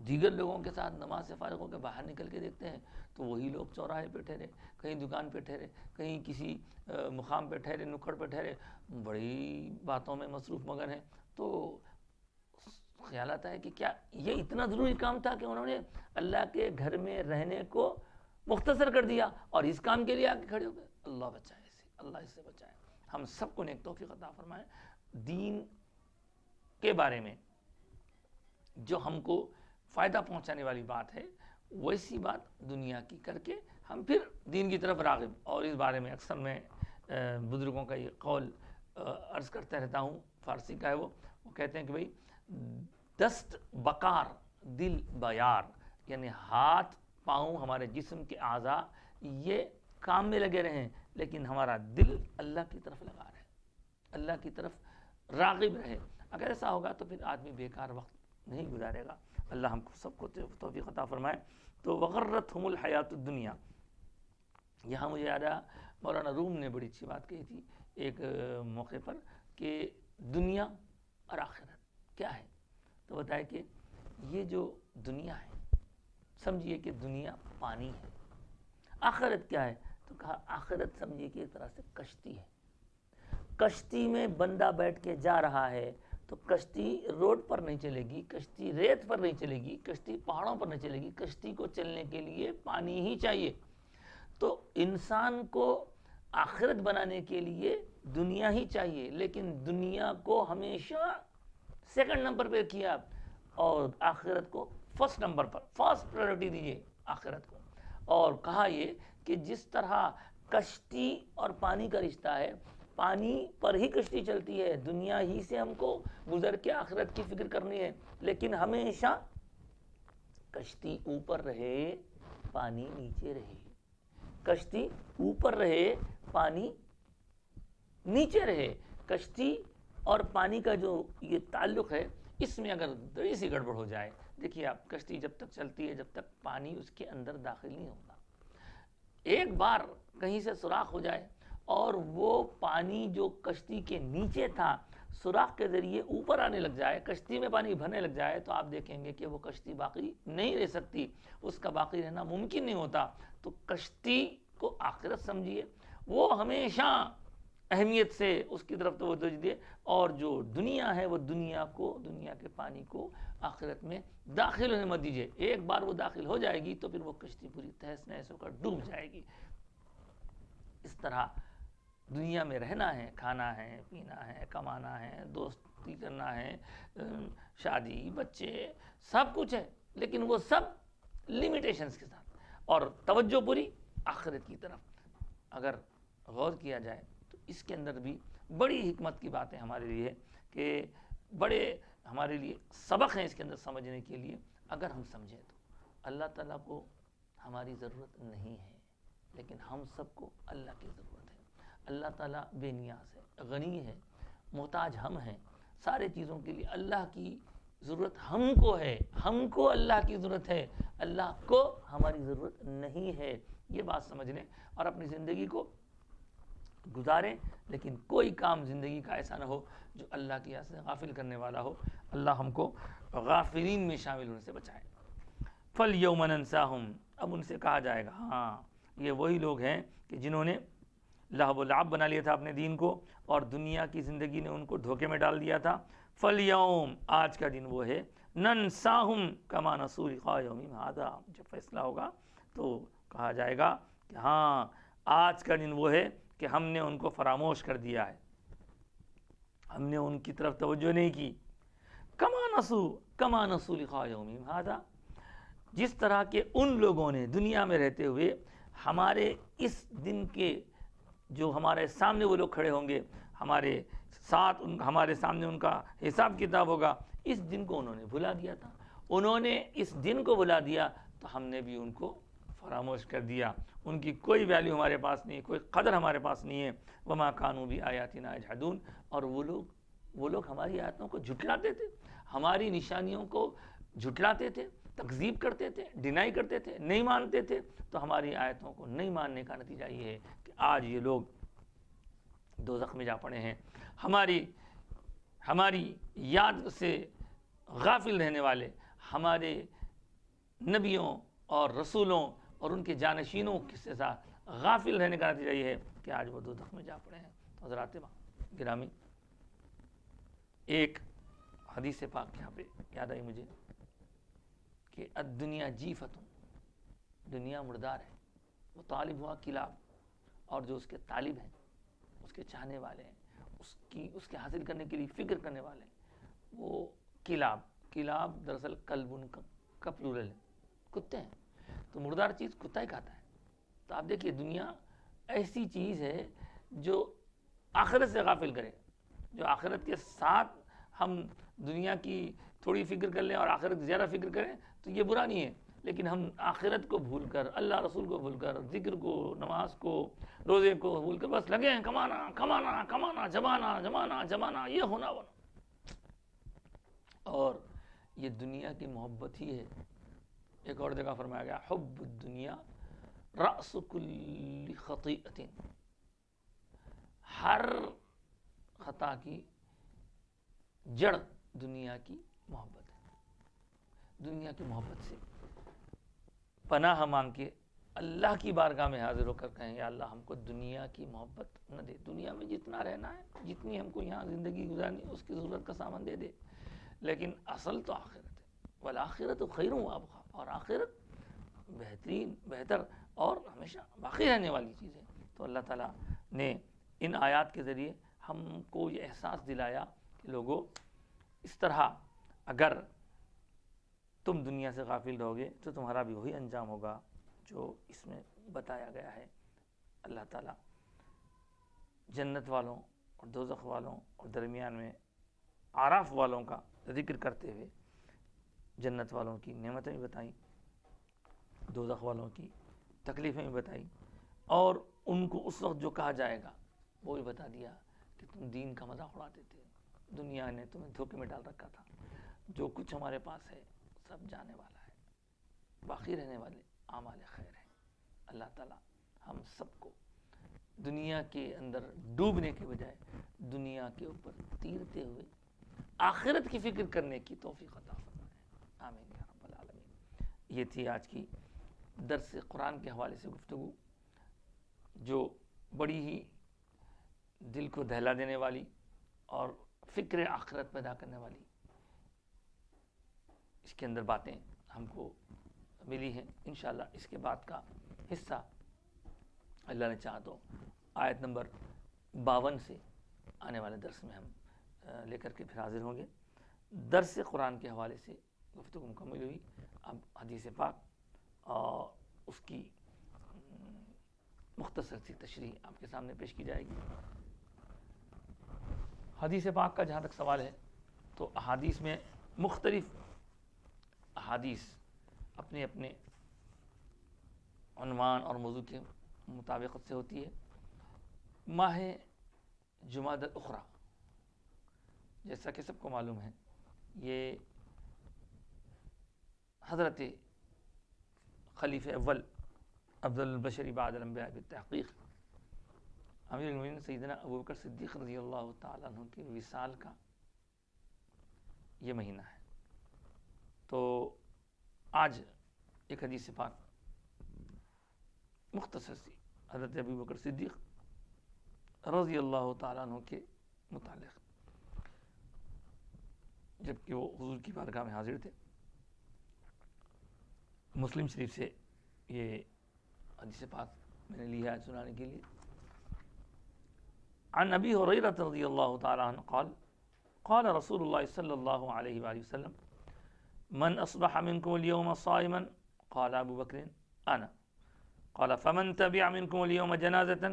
دیگر لوگوں کے ساتھ نماز سے فارغ ہو کے باہر نکل کے دیکھتے ہیں تو وہی لوگ چوراہے پہ ٹھہرے، کہیں دکان پہ ٹھہرے، کہیں کسی مقام پہ ٹھہرے، نکڑ پہ ٹھہرے، بڑی باتوں میں مصروف مگن ہیں. تو خیال آتا ہے کہ کیا یہ اتنا ضروری کام تھا کہ انہوں نے اللہ کے گھر میں رہنے کو مختصر کر دیا اور اس کام کے لیے آ کے کھڑے ہو گئے. اللہ بچائے اسے، اللہ اس سے بچائے. ہم سب کو نیک توفیق عطا فرمائے. دین کے بارے میں جو ہم کو فائدہ پہنچانے والی بات ہے، ویسی بات دنیا کی کر کے ہم پھر دین کی طرف راغب. اور اس بارے میں اکثر میں بزرگوں کا یہ قول عرض کرتا رہتا ہوں، فارسی کا ہے وہ کہتے ہیں کہ بھائی دست بکار دل بیار، یعنی ہاتھ پاؤں ہمارے جسم کے اعضاء یہ کام میں لگے رہیں لیکن ہمارا دل اللہ کی طرف لگا رہے، اللہ کی طرف راغب رہے. اگر ایسا ہوگا تو پھر آدمی بیکار وقت نہیں گزارے گا. اللہ ہم کو سب کو توفیق عطا فرمائے. تو وغرتہم الحیات الدنیا، یہاں مجھے یاد آیا مولانا روم نے بڑی اچھی بات کہی تھی ایک موقع پر کہ دنیا اور آخرت کیا ہے. تو بتایا کہ یہ جو دنیا ہے سمجھیے کہ دنیا پانی ہے. آخرت کیا ہے؟ تو کہا آخرت سمجھیے کہ ایک طرح سے کشتی ہے. کشتی میں بندہ بیٹھ کے جا رہا ہے تو کشتی روڈ پر نہیں چلے گی، کشتی ریت پر نہیں چلے گی، کشتی پہاڑوں پر نہیں چلے گی. کشتی کو چلنے کے لیے پانی ہی چاہیے. تو انسان کو آخرت بنانے کے لیے دنیا ہی چاہیے، لیکن دنیا کو ہمیشہ سیکنڈ نمبر پہ کیا اور آخرت کو فرسٹ نمبر پر، فرسٹ پرائیورٹی دیجیے آخرت کو. اور کہا یہ کہ جس طرح کشتی اور پانی کا رشتہ ہے، پانی پر ہی کشتی چلتی ہے، دنیا ہی سے ہم کو گزر کے آخرت کی فکر کرنی ہے، لیکن ہمیشہ کشتی اوپر رہے پانی نیچے رہے، کشتی اوپر رہے پانی نیچے رہے. کشتی اور پانی کا جو یہ تعلق ہے، اس میں اگر ذرا سی گڑبڑ ہو جائے، دیکھیے آپ کشتی جب تک چلتی ہے جب تک پانی اس کے اندر داخل نہیں ہوگا، ایک بار کہیں سے سوراخ ہو جائے اور وہ پانی جو کشتی کے نیچے تھا سوراخ کے ذریعے اوپر آنے لگ جائے، کشتی میں پانی بھرنے لگ جائے، تو آپ دیکھیں گے کہ وہ کشتی باقی نہیں رہ سکتی، اس کا باقی رہنا ممکن نہیں ہوتا. تو کشتی کو آخرت سمجھیے، وہ ہمیشہ اہمیت سے اس کی طرف توجہ دیے، اور جو دنیا ہے وہ دنیا کے پانی کو آخرت میں داخل ہونے مت دیجیے. ایک بار وہ داخل ہو جائے گی تو پھر وہ کشتی پوری تہس نہس ہو کر ڈوب جائے گی. اس طرح دنیا میں رہنا ہے، کھانا ہے، پینا ہے، کمانا ہے، دوستی کرنا ہے، شادی، بچے، سب کچھ ہے، لیکن وہ سب لیمیٹیشنز کے ساتھ، اور توجہ پوری آخرت کی طرف. اگر غور کیا جائے تو اس کے اندر بھی بڑی حکمت کی باتیں ہمارے لیے کہ بڑے ہمارے لیے سبق ہیں اس کے اندر سمجھنے کے لیے. اگر ہم سمجھیں تو اللہ تعالیٰ کو ہماری ضرورت نہیں ہے، لیکن ہم سب کو اللہ کی ضرورت ہے. اللہ تعالیٰ بے نیاز ہے، غنی ہے، محتاج ہم ہیں سارے چیزوں کے لیے. اللہ کی ضرورت ہم کو ہے، ہم کو اللہ کی ضرورت ہے، اللہ کو ہماری ضرورت نہیں ہے. یہ بات سمجھ لیں اور اپنی زندگی کو گزاریں، لیکن کوئی کام زندگی کا ایسا نہ ہو جو اللہ کی یاد سے غافل کرنے والا ہو. اللہ ہم کو غافلین میں شامل ہونے سے بچائے. فَالْيَوْمَ نَنْسَاهُمْ، اب ان سے کہا جائے گا ہاں یہ وہی لوگ ہیں کہ جنہوں نے لہو و لعب بنا لیا تھا اپنے دین کو، اور دنیا کی زندگی نے ان کو دھوکے میں ڈال دیا تھا. فَالْيَوْمَ، آج کا دن وہ ہے، نَنْسَاهُمْ كَمَا نَسُوا لِقَاءَ يَوْمِهِمْ هَٰذَا، جب فیصلہ ہوگا تو کہا جائے گا کہ ہاں آج کا دن وہ ہے کہ ہم نے ان کو فراموش کر دیا ہے، ہم نے ان کی طرف توجہ نہیں کی. کما نسوا لقاء یومہم ھذا، جس طرح کہ ان لوگوں نے دنیا میں رہتے ہوئے ہمارے اس دن کے، جو ہمارے سامنے وہ لوگ کھڑے ہوں گے، ہمارے ساتھ ہمارے سامنے ان کا حساب کتاب ہوگا، اس دن کو انہوں نے بھلا دیا تھا. انہوں نے اس دن کو بھلا دیا تو ہم نے بھی ان کو فراموش کر دیا. ان کی کوئی ویلیو ہمارے پاس نہیں، کوئی قدر ہمارے پاس نہیں ہے. وما کانوا بآیاتنا یجحدون، اور وہ لوگ ہماری آیاتوں کو جھٹلاتے تھے، ہماری نشانیوں کو جھٹلاتے تھے، تکذیب کرتے تھے، ڈینائی کرتے تھے، نہیں مانتے تھے. تو ہماری آیتوں کو نہیں ماننے کا نتیجہ یہ ہے کہ آج یہ لوگ دوزخ میں جا پڑے ہیں. ہماری یاد سے غافل رہنے والے، ہمارے نبیوں اور رسولوں اور ان کے جانشینوں کے ساتھ غافل رہنے کا نتیجہ یہ ہے کہ آج وہ دوزخ میں جا پڑے ہیں. حضرات گرامی، ایک حدیث پاک یہاں پہ یاد آئی مجھے کہ الدنیا جیفتن، دنیا مردار ہے، وہ طالب ہوا کلاب، اور جو اس کے طالب ہیں، اس کے چاہنے والے ہیں، اس کے حاصل کرنے کے لیے فکر کرنے والے ہیں، وہ کلاب دراصل کلب کا پلورل ہے، کتے ہیں. تو مردار چیز کتا ہی کھاتا ہے. تو آپ دیکھیے دنیا ایسی چیز ہے جو آخرت سے غافل کرے. جو آخرت کے ساتھ ہم دنیا کی تھوڑی فکر کر لیں اور آخرت کی زیادہ فکر کریں تو یہ برا نہیں ہے، لیکن ہم آخرت کو بھول کر، اللہ رسول کو بھول کر، ذکر کو، نماز کو، روزے کو بھول کر بس لگے ہیں کمانا کمانا کمانا، جمانا جمانا جمانا، یہ ہونا بنا. اور یہ دنیا کی محبت ہی ہے. ایک اور جگہ فرمایا گیا حب الدنیا رأس کل خطیئۃ، ہر خطا کی جڑ دنیا کی محبت ہے. دنیا کی محبت سے پناہ مانگ کے اللہ کی بارگاہ میں حاضر ہو کر کہیں یا اللہ ہم کو دنیا کی محبت نہ دے، دنیا میں جتنا رہنا ہے، جتنی ہم کو یہاں زندگی گزارنی اس کی ضرورت کا سامان دے دے، لیکن اصل تو آخرت ہے. والآخرت خیر وابقیٰ، اور آخرت بہتر اور ہمیشہ باقی رہنے والی چیز ہے. تو اللہ تعالیٰ نے ان آیات کے ذریعے ہم کو یہ احساس دلایا کہ لوگوں، اس طرح اگر تم دنیا سے غافل رہو گے تو تمہارا بھی وہی انجام ہوگا جو اس میں بتایا گیا ہے۔ اللہ تعالیٰ جنت والوں اور دوزخ والوں اور درمیان میں اعراف والوں کا ذکر کرتے ہوئے جنت والوں کی نعمتیں بھی بتائیں، دوزخ والوں کی تکلیفیں بھی بتائیں، اور ان کو اس وقت جو کہا جائے گا وہ بھی بتا دیا کہ تم دین کا مذاق اڑاتے تھے، دنیا نے تمہیں دھوکے میں ڈال رکھا تھا، جو کچھ ہمارے پاس ہے سب جانے والا ہے، باقی رہنے والے اعمال خیر ہیں۔ اللہ تعالیٰ ہم سب کو دنیا کے اندر ڈوبنے کے بجائے دنیا کے اوپر تیرتے ہوئے آخرت کی فکر کرنے کی توفیق عطا فرمائے، آمین یا رب العالمین۔ یہ تھی آج کی درس قرآن کے حوالے سے گفتگو، جو بڑی ہی دل کو دہلا دینے والی اور فکر آخرت پیدا کرنے والی اس کے اندر باتیں ہم کو ملی ہیں۔ انشاءاللہ اس کے بعد کا حصہ اللہ نے چاہا تو آیت نمبر 52 سے آنے والے درس میں ہم لے کر کے پھر حاضر ہوں گے۔ درس قرآن کے حوالے سے گفتگو مکمل ہوئی، اب حدیث پاک اور اس کی مختصر سی تشریح آپ کے سامنے پیش کی جائے گی۔ حدیث پاک کا جہاں تک سوال ہے تو احادیث میں مختلف احادیث اپنے اپنے عنوان اور موضوع کے مطابقت سے ہوتی ہے۔ ماہ جمادی الاخری، جیسا کہ سب کو معلوم ہے، یہ حضرت خلیفہ اول افضل البشر بعد الانبیاء بالتحقیق امیر المومنین سیدنا ابوبکر صدیق رضی اللہ تعالیٰ عنہ کے وصال کا یہ مہینہ ہے۔ تو آج ایک حدیث پاک مختصر سی حضرت ابوبکر صدیق رضی اللہ تعالیٰ عنہ کے متعلق، جبکہ وہ حضور کی بارگاہ میں حاضر تھے۔ مسلم شریف سے یہ حدیث پاک میں نے لی ہے سنانے کے لیے۔ عن ابی ہریرہ رضی اللہ تعالی عنہ قال قال رسول اللہ صلی اللہ علیہ وآلہ وسلم من اصبح منکم اليوم صائما قال ابو بکر انا قال فمن تبع منکم اليوم جنازة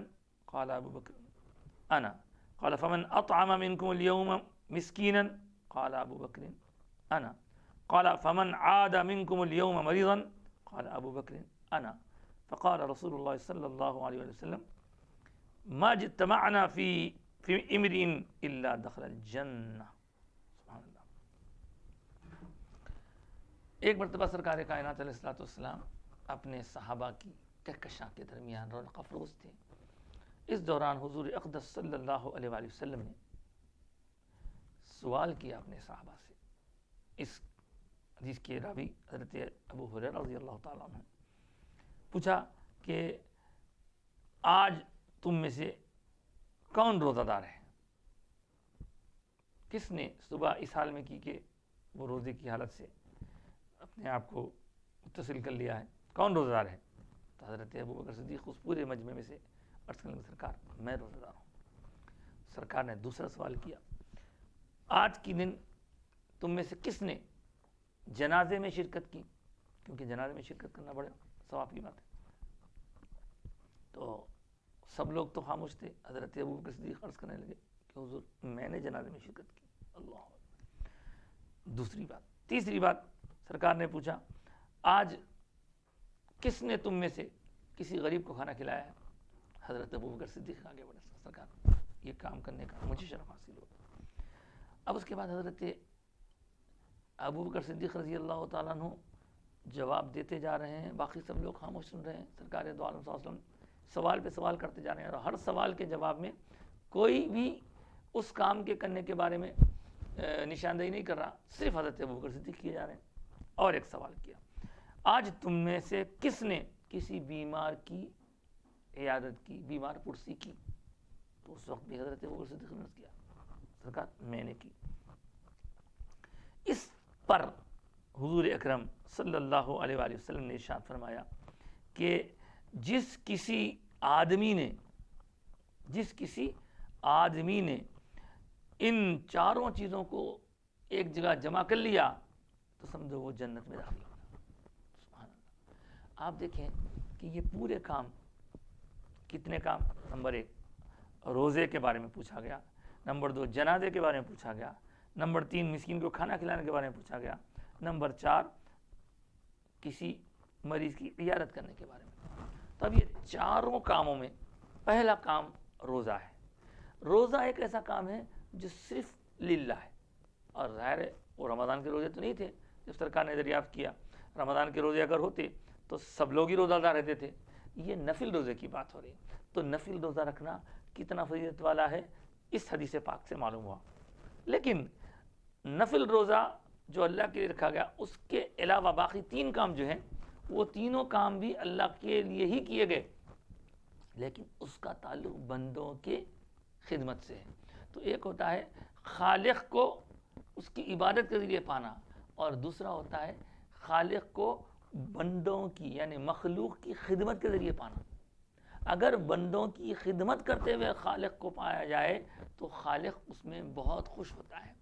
قال ابو بکر انا قال فمن اطعم منکم اليوم مسکینا قال ابو بکر انا قال فمن عاد منکم اليوم مريضا قال ابو بکر انا فقال رسول اللہ صلی اللہ علیہ وسلم ما اجتمعنا فی امرئ الا دخل الجنہ۔ سبحان اللہ۔ ایک مرتبہ سرکار کائنات علیہ الصلوۃ والسلام اپنے صحابہ کی کہکشاں کے درمیان رونق افروز تھے۔ اس دوران حضور اقدس صلی اللہ علیہ وآلہ وسلم نے سوال کیا اپنے صحابہ سے۔ اس حدیث کے راوی حضرت ابو ہریرہ رضی اللہ تعالیٰ عنہ پوچھا کہ آج تم میں سے کون روزہ دار ہے؟ کس نے صبح اس حال میں کی کہ وہ روزے کی حالت سے اپنے آپ کو متصل کر لیا ہے؟ کون روزہ دار ہے؟ تو حضرت ابو بکر صدیق اس پورے مجمع میں سے عرض کرنے لگے سرکار میں روزہ دار ہوں۔ سرکار نے دوسرا سوال کیا، آج کی دن تم میں سے کس نے جنازے میں شرکت کی؟ کیونکہ جنازے میں شرکت کرنا بڑا ثواب کی بات ہے۔ تو سب لوگ تو خاموش تھے۔ حضرت ابو بکر صدیق عرض کرنے لگے کہ حضور میں نے جنازے میں شرکت کی۔ اللہ۔ دوسری بات، تیسری بات سرکار نے پوچھا، آج کس نے تم میں سے کسی غریب کو کھانا کھلایا ہے؟ حضرت ابو بکر صدیق آگے بڑھے، سرکار یہ کام کرنے کا مجھے شرف حاصل ہوا۔ اب اس کے بعد حضرت ابو بکر صدیق رضی اللہ تعالیٰ عنہ جواب دیتے جا رہے ہیں، باقی سب لوگ خاموش سن رہے ہیں۔ سرکار دو عالم صلی اللہ علیہ وسلم سوال پہ سوال کرتے جا رہے ہیں، اور ہر سوال کے جواب میں کوئی بھی اس کام کے کرنے کے بارے میں نشاندہی نہیں کر رہا، صرف حضرت ابو بکر صدیق کیے جا رہے ہیں۔ اور ایک سوال کیا، آج تم میں سے کس نے کسی بیمار کی عیادت کی، بیمار پرسی کی؟ تو اس وقت بھی حضرت ابو بکر صدیق نے کیا، سرکار میں نے کی۔ اس پر حضور اکرم صلی اللہ علیہ وآلہ وسلم نے ارشاد فرمایا کہ جس کسی آدمی نے جس کسی آدمی نے ان چاروں چیزوں کو ایک جگہ جمع کر لیا تو سمجھو وہ جنت میں داخل ہوگا. سبحان اللہ. آپ دیکھیں کہ یہ پورے کام کتنے کام. نمبر 1 روزے کے بارے میں پوچھا گیا. نمبر 2 جنازے کے بارے میں پوچھا گیا. نمبر 3 مسکین کو کھانا کھلانے کے بارے میں پوچھا گیا. نمبر 4 کسی مریض کی عیادت کرنے کے بارے میں. تو اب یہ چاروں کاموں میں پہلا کام روزہ ہے. روزہ ایک ایسا کام ہے جو صرف للہ ہے. اور ظاہر ہے وہ رمضان کے روزے تو نہیں تھے جب سرکار نے دریافت کیا. رمضان کے روزے اگر ہوتے تو سب لوگ ہی روزہ دار رہتے تھے. یہ نفل روزے کی بات ہو رہی ہے. تو نفل روزہ رکھنا کتنا فضیلت والا ہے اس حدیث پاک سے معلوم ہوا. لیکن نفل روزہ جو اللہ کے لیے رکھا گیا اس کے علاوہ باقی 3 کام جو ہیں وہ تینوں کام بھی اللہ کے لیے ہی کیے گئے, لیکن اس کا تعلق بندوں کے خدمت سے ہے. تو ایک ہوتا ہے خالق کو اس کی عبادت کے ذریعے پانا, اور دوسرا ہوتا ہے خالق کو بندوں کی یعنی مخلوق کی خدمت کے ذریعے پانا. اگر بندوں کی خدمت کرتے ہوئے خالق کو پایا جائے تو خالق اس میں بہت خوش ہوتا ہے.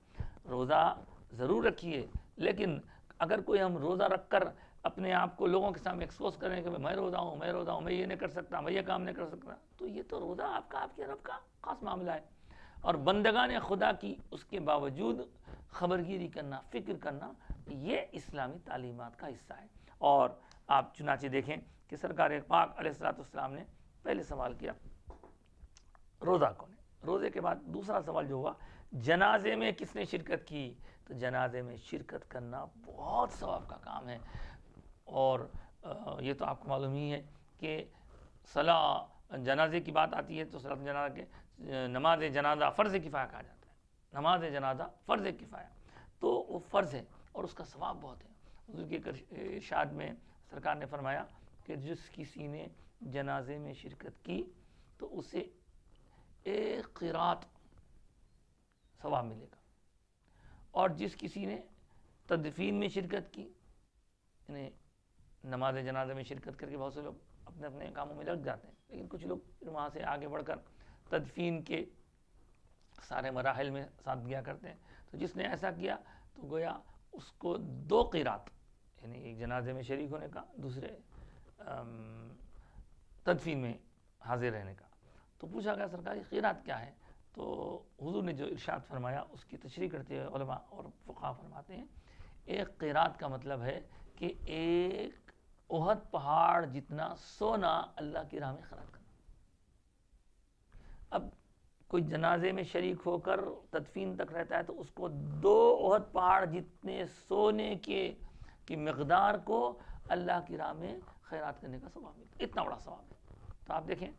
روزہ ضرور رکھیے, لیکن اگر کوئی ہم روزہ رکھ کر اپنے آپ کو لوگوں کے سامنے ایکسپوز کریں کہ میں روزہ ہوں, میں یہ نہیں کر سکتا, میں یہ کام نہیں کر سکتا, تو یہ تو روزہ آپ کے رب کا خاص معاملہ ہے. اور بندگان خدا کی اس کے باوجود خبرگیری کرنا, فکر کرنا, یہ اسلامی تعلیمات کا حصہ ہے. اور آپ چنانچہ دیکھیں کہ سرکار پاک علیہ السلام نے پہلے سوال کیا روزہ کون ہے. روزے کے بعد دوسرا سوال جو ہوا جنازے میں کس نے شرکت کی, تو جنازے میں شرکت کرنا بہت ثواب کا کام ہے. اور یہ تو آپ کو معلوم ہی ہے کہ صلاح جنازے کی بات آتی ہے تو صلاۃ جنازہ کے نماز جنازہ فرض کفایہ کہا جاتا ہے. نماز جنازہ فرض کفایہ, تو وہ فرض ہے اور اس کا ثواب بہت ہے. حضور کے ارشاد میں سرکار نے فرمایا کہ جس کسی نے جنازے میں شرکت کی تو اسے 1 قرات ثواب ملے گا, اور جس کسی نے تدفین میں شرکت کی, یعنی نماز جنازے میں شرکت کر کے بہت سے لوگ اپنے اپنے کاموں میں لگ جاتے ہیں, لیکن کچھ لوگ وہاں سے آگے بڑھ کر تدفین کے سارے مراحل میں ساتھ دیا کرتے ہیں. تو جس نے ایسا کیا تو گویا اس کو 2 قرات یعنی ایک جنازے میں شریک ہونے کا, دوسرے تدفین میں حاضر رہنے کا. تو پوچھا گیا سرکار یہ قرات کیا ہے, تو حضور نے جو ارشاد فرمایا اس کی تشریح کرتے ہوئے علماء اور فقہا فرماتے ہیں 1 قرات کا مطلب ہے کہ 1 احد پہاڑ جتنا سونا اللہ کی راہ میں خرچ کرنا. اب کوئی جنازے میں شریک ہو کر تدفین تک رہتا ہے تو اس کو 2 احد پہاڑ جتنے سونے کی مقدار کو اللہ کی راہ میں خیرات کرنے کا ثواب ملتا ہے. اتنا بڑا ثواب ہے. تو آپ دیکھیں,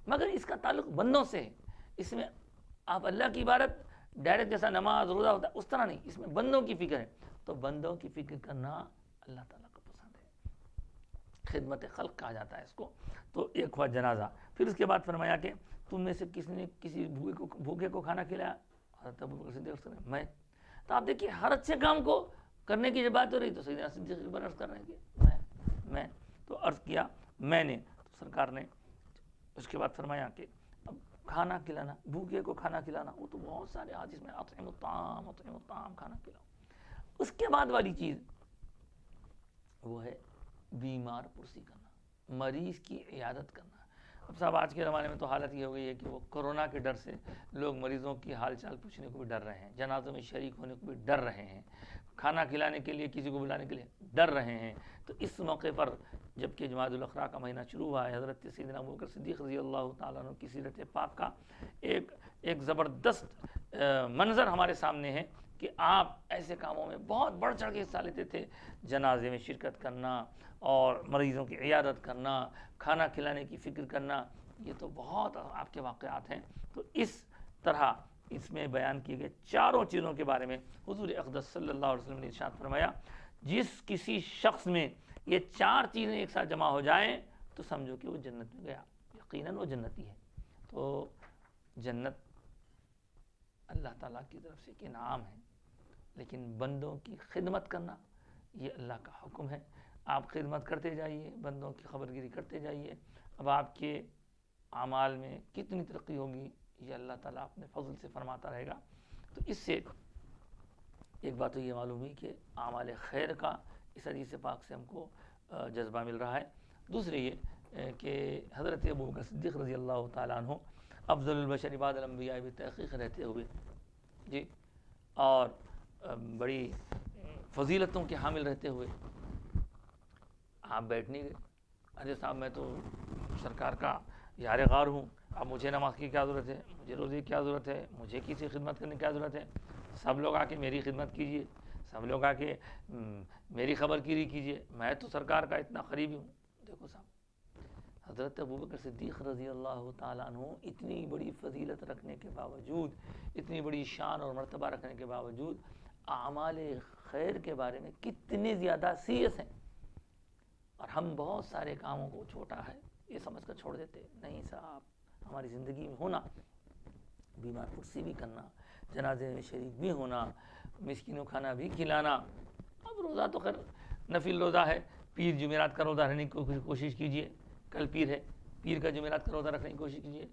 مگر اس کا تعلق بندوں سے ہے. اس میں آپ اللہ کی عبادت ڈائریکٹ جیسا نماز روزہ ہوتا ہے اس طرح نہیں, اس میں بندوں کی فکر ہے. تو بندوں کی فکر کرنا اللہ تعالیٰ کو پسند ہے, خدمت خلق کہا جاتا ہے اس کو. تو ایک ہوا جنازہ. پھر اس کے بعد فرمایا کہ تم میں سے کس نے کسی بھوکے کو کھانا کھلایا, حضرت ابوبکر صدیق نے میں. تو آپ دیکھیے ہر اچھے کام کو کرنے کی جب بات ہو رہی تو سیدنا صدیق اکبر عرض کر رہے ہیں کہ میں تو عرض کیا میں نے. تو سرکار نے اس کے بعد فرمایا کہ اب کھانا کھلانا, بھوکے کو کھانا کھلانا, وہ تو بہت سارے حدیث میں اطعموا الطعام کھانا کھلاؤ. اس کے بعد والی چیز وہ ہے بیمار پرسی کرنا, مریض کی عیادت کرنا. اب صاحب آج کے زمانے میں تو حالت یہ ہو گئی ہے کہ وہ کورونا کے ڈر سے لوگ مریضوں کی حال چال پوچھنے کو بھی ڈر رہے ہیں, جنازوں میں شریک ہونے کو بھی ڈر رہے ہیں, کھانا کھلانے کے لیے کسی کو بلانے کے لیے ڈر رہے ہیں. تو اس موقع پر جب کہ جمادی الاخری کا مہینہ شروع ہوا ہے, حضرت سیدنا ابوبکر صدیق رضی اللہ تعالیٰ عنہ کی سیرت پاک کا ایک زبردست منظر ہمارے سامنے ہے کہ آپ ایسے کاموں میں بہت بڑھ چڑھ کے حصہ لیتے تھے. جنازے میں شرکت کرنا اور مریضوں کی عیادت کرنا, کھانا کھلانے کی فکر کرنا, یہ تو بہت آپ کے واقعات ہیں. تو اس طرح اس میں بیان کیے گئے چاروں چیزوں کے بارے میں حضور اقدس صلی اللہ علیہ وسلم نے ارشاد فرمایا جس کسی شخص میں یہ 4 چیزیں ایک ساتھ جمع ہو جائیں تو سمجھو کہ وہ جنت میں گیا, یقیناً وہ جنتی ہے. تو جنت اللہ تعالیٰ کی طرف سے ایک انعام ہے, لیکن بندوں کی خدمت کرنا یہ اللہ کا حکم ہے. آپ خدمت کرتے جائیے, بندوں کی خبرگیری کرتے جائیے. اب آپ کے اعمال میں کتنی ترقی ہوگی یہ اللہ تعالیٰ اپنے فضل سے فرماتا رہے گا۔ تو اس سے ایک بات تو یہ معلوم ہوئی کہ اعمال خیر کا اس حدیث پاک سے ہم کو جذبہ مل رہا ہے۔ دوسرے یہ کہ حضرت ابو بکر صدیق رضی اللہ تعالیٰ عنہ افضل البشر بعد الانبیاء بتحقیق رہتے ہوئے جی اور بڑی فضیلتوں کے حامل رہتے ہوئے آپ بیٹھ نہیں گئے، ارے صاحب میں تو سرکار کا یار غار ہوں، اب مجھے نماز کی کیا ضرورت ہے، مجھے روزے کی کیا ضرورت ہے، مجھے کسی خدمت کرنے کی کیا ضرورت ہے، سب لوگ آ کے میری خدمت کیجئے، سب لوگ آ کے میری خبر گیری کیجئے، میں تو سرکار کا اتنا قریبی ہوں۔ دیکھو صاحب حضرت ابوبکر صدیق رضی اللہ تعالیٰ عنہ اتنی بڑی فضیلت رکھنے کے باوجود، اتنی بڑی شان اور مرتبہ رکھنے کے باوجود اعمال خیر کے بارے میں کتنے زیادہ سیریس ہیں، اور ہم بہت سارے کاموں کو چھوٹا ہے یہ سمجھ کر چھوڑ دیتے۔ نہیں صاحب، ہماری زندگی میں ہونا، بیمار پرسی بھی کرنا، جنازے میں شریک بھی ہونا، مسکینوں کھانا بھی کھلانا۔ اب روزہ تو خیر نفل روزہ ہے، پیر جمعرات کا روزہ رکھنے کی کوشش کیجئے، کل پیر ہے، پیر کا جمعرات کا روزہ رکھنے کی کوشش کیجئے۔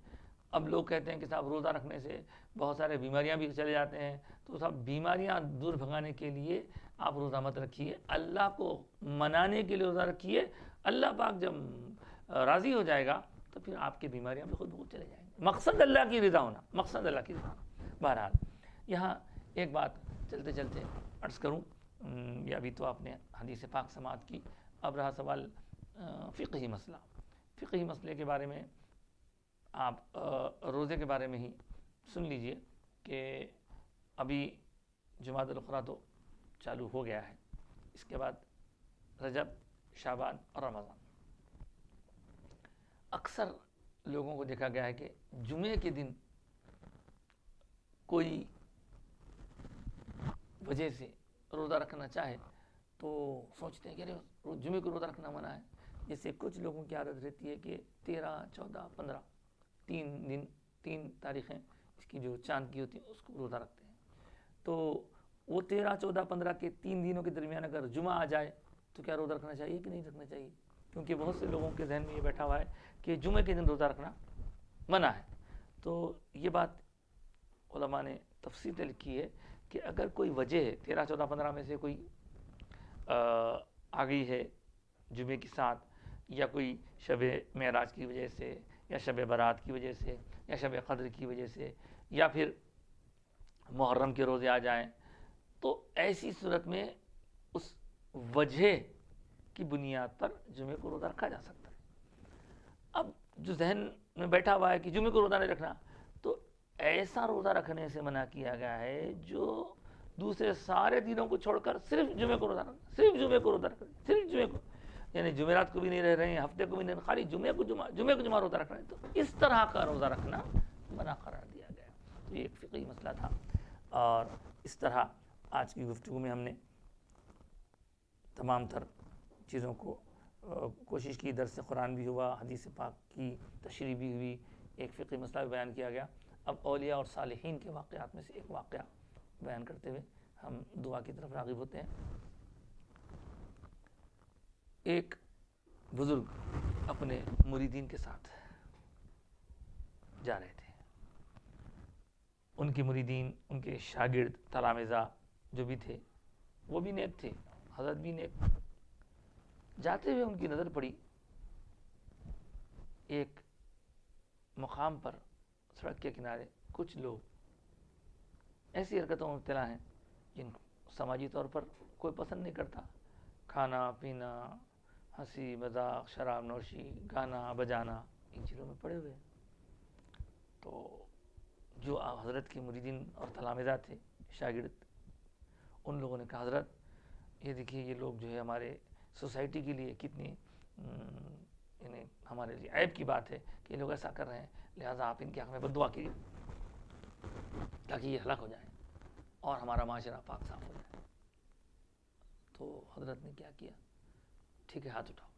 اب لوگ کہتے ہیں کہ صاحب روزہ رکھنے سے بہت سارے بیماریاں بھی چلے جاتے ہیں، تو صاحب بیماریاں دور بھگانے کے لیے آپ روزہ مت رکھیے، اللہ کو منانے کے لیے روزہ رکھیے۔ اللہ پاک جب راضی ہو جائے گا تو پھر آپ کی بیماریاں بھی خود بخود چلے جائیں گی۔ مقصد اللہ کی رضا ہونا، مقصد اللہ کی رضا ہونا۔ بہرحال یہاں ایک بات چلتے چلتے عرض کروں، یہ ابھی تو آپ نے حدیث پاک سماعت کی، اب رہا سوال فقہی مسئلہ۔ فقہی مسئلے کے بارے میں آپ روزے کے بارے میں ہی سن لیجئے کہ ابھی جمادی الاخری تو چالو ہو گیا ہے، اس کے بعد رجب، شعبان اور رمضان۔ اکثر لوگوں کو دیکھا گیا ہے کہ جمعے کے دن کوئی وجہ سے روزہ رکھنا چاہے تو سوچتے ہیں کہ ارے جمعے کو روزہ رکھنا منع ہے۔ جیسے کچھ لوگوں کی عادت رہتی ہے کہ 13، 14، 15 تین تاریخیں اس کی جو چاند کی ہوتی ہیں اس کو روزہ رکھتے ہیں۔ تو وہ 13، 14، 15 کے 3 دنوں کے درمیان اگر جمعہ آ جائے تو کیا روزہ رکھنا چاہیے کہ نہیں رکھنا چاہیے؟ کیونکہ بہت سے لوگوں کے ذہن میں یہ بیٹھا ہوا ہے کہ جمعے کے دن روزہ رکھنا منع ہے۔ تو یہ بات علماء نے تفصیل سے لکھی ہے کہ اگر کوئی وجہ ہے 13، 14، 15 میں سے کوئی آ گئی ہے جمعے کے ساتھ، یا کوئی شب معراج کی وجہ سے، یا شب برات کی وجہ سے، یا شب قدر کی وجہ سے، یا پھر محرم کے روزے آ جائیں، تو ایسی صورت میں اس وجہ کی بنیاد پر جمعے کو روزہ رکھا جا سکتا ہے۔ اب جو ذہن میں بیٹھا ہوا ہے کہ جمعے کو روزہ نہیں رکھنا، تو ایسا روزہ رکھنے سے منع کیا گیا ہے جو دوسرے سارے دنوں کو چھوڑ کر صرف جمعے کو روزہ رکھنا، صرف جمعے کو روزہ رکھنا، صرف جمعے کو، یعنی جمعرات کو بھی نہیں رہ رہے ہیں، ہفتے کو بھی نہیں، خالی جمعے کو جمعہ روزہ رکھنا ہے۔ تو اس طرح کا روزہ رکھنا منع قرار دیا گیا۔ تو یہ ایک فقہی مسئلہ تھا، اور اس طرح آج کی گفتگو میں ہم نے تمام تر چیزوں کو کوشش کی، درس قرآن بھی ہوا، حدیث پاک کی تشریح بھی ہوئی، ایک فقہی مسئلہ بھی بیان کیا گیا۔ اب اولیاء اور صالحین کے واقعات میں سے ایک واقعہ بیان کرتے ہوئے ہم دعا کی طرف راغب ہوتے ہیں۔ ایک بزرگ اپنے مریدین کے ساتھ جا رہے تھے، ان کے مریدین، ان کے شاگرد، تلامذہ جو بھی تھے وہ بھی نیک تھے، حضرت بھی نیک۔ جاتے ہوئے ان کی نظر پڑی ایک مقام پر، سڑک کے کنارے کچھ لوگ ایسی حرکتوں میں مبتلا ہیں جن کو سماجی طور پر کوئی پسند نہیں کرتا، کھانا پینا، ہنسی مذاق، شراب نوشی، گانا بجانا، ان چیزوں میں پڑے ہوئے ہیں۔ تو جو حضرت کے مریدین اور تلامذہ تھے، شاگرد، ان لوگوں نے کہا حضرت یہ دیکھیے یہ لوگ جو ہے ہمارے سوسائٹی کے لیے کتنی یعنی ہمارے لیے عیب کی بات ہے کہ یہ لوگ ایسا کر رہے ہیں، لہٰذا آپ ان کے حق میں بد دعا کیجیے تاکہ یہ ہلاک ہو جائیں اور ہمارا معاشرہ پاک صاف ہو جائے۔ تو حضرت نے کیا کیا، ٹھیک ہے ہاتھ اٹھاؤ،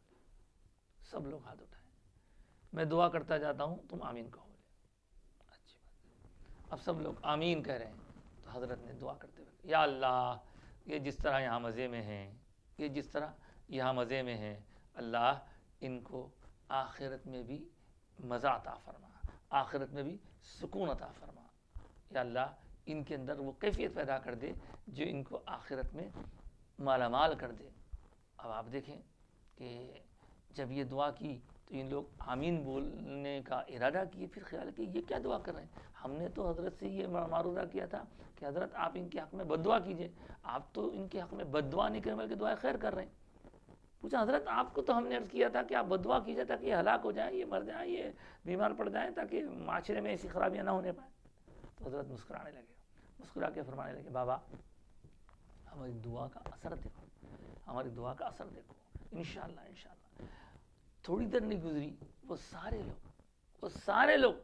سب لوگ ہاتھ اٹھائیں، میں دعا کرتا جاتا ہوں تم آمین کہو۔ اچھی بات، اب سب لوگ آمین کہہ رہے ہیں، تو حضرت نے دعا کرتے ہوئے یا اللہ یہ جس طرح یہاں مزے میں ہیں، یہ جس طرح یہاں مزے میں ہیں، اللہ ان کو آخرت میں بھی مزہ عطا فرما، آخرت میں بھی سکون عطا فرما۔ یا اللہ ان کے اندر وہ کیفیت پیدا کر دے جو ان کو آخرت میں مالا مال کر دے۔ اب آپ دیکھیں کہ جب یہ دعا کی تو ان لوگ آمین بولنے کا ارادہ کیے، پھر خیال کہ یہ کیا دعا کر رہے ہیں، ہم نے تو حضرت سے یہ معروضہ کیا تھا کہ حضرت آپ ان کے حق میں بد دعا کیجئے، آپ تو ان کے حق میں بد دعا نہیں کریں بلکہ دعائے خیر کر رہے ہیں۔ پوچھا حضرت آپ کو تو ہم نے عرض کیا تھا کہ آپ بد دعا کیجئے تاکہ یہ ہلاک ہو جائیں، یہ مر جائیں، یہ بیمار پڑ جائیں، تاکہ معاشرے میں ایسی خرابیاں نہ ہونے پائیں۔ تو حضرت مسکرانے لگے، مسکرا کے فرمانے لگے بابا ہماری دعا کا اثر دیکھو، ہماری دعا کا اثر دیکھو، انشاءاللہ انشاءاللہ۔ تھوڑی دیر نہیں گزری وہ سارے لوگ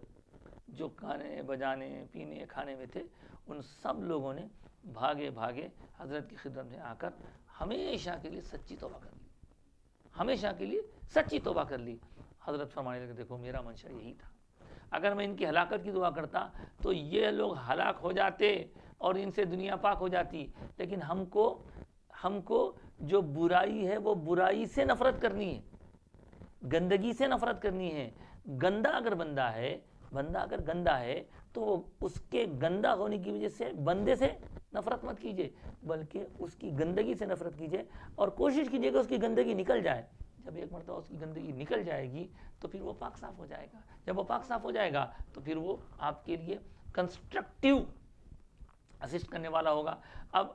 جو گانے بجانے پینے کھانے میں تھے ان سب لوگوں نے بھاگے بھاگے حضرت کی خدمت میں آ کر ہمیشہ کے لیے سچی توبہ کر لی، ہمیشہ کے لیے سچی توبہ کر لی۔ حضرت فرمانے لگے دیکھو میرا منشا یہی تھا، اگر میں ان کی ہلاکت کی دعا کرتا تو یہ لوگ ہلاک ہو جاتے اور ان سے دنیا پاک ہو جاتی، لیکن ہم کو جو برائی ہے وہ برائی سے نفرت کرنی ہے، گندگی سے نفرت کرنی ہے۔ گندا اگر بندہ اگر گندا ہے تو وہ اس کے گندا ہونے کی وجہ سے بندے سے نفرت مت کیجیے بلکہ اس کی گندگی سے نفرت کیجیے اور کوشش کیجیے کہ اس کی گندگی نکل جائے۔ جب ایک مرتبہ اس کی گندگی نکل جائے گی تو پھر وہ پاک صاف ہو جائے گا، جب وہ پاک صاف ہو جائے گا تو پھر وہ آپ کے لیے کنسٹرکٹیو اسسٹ کرنے والا ہوگا۔ اب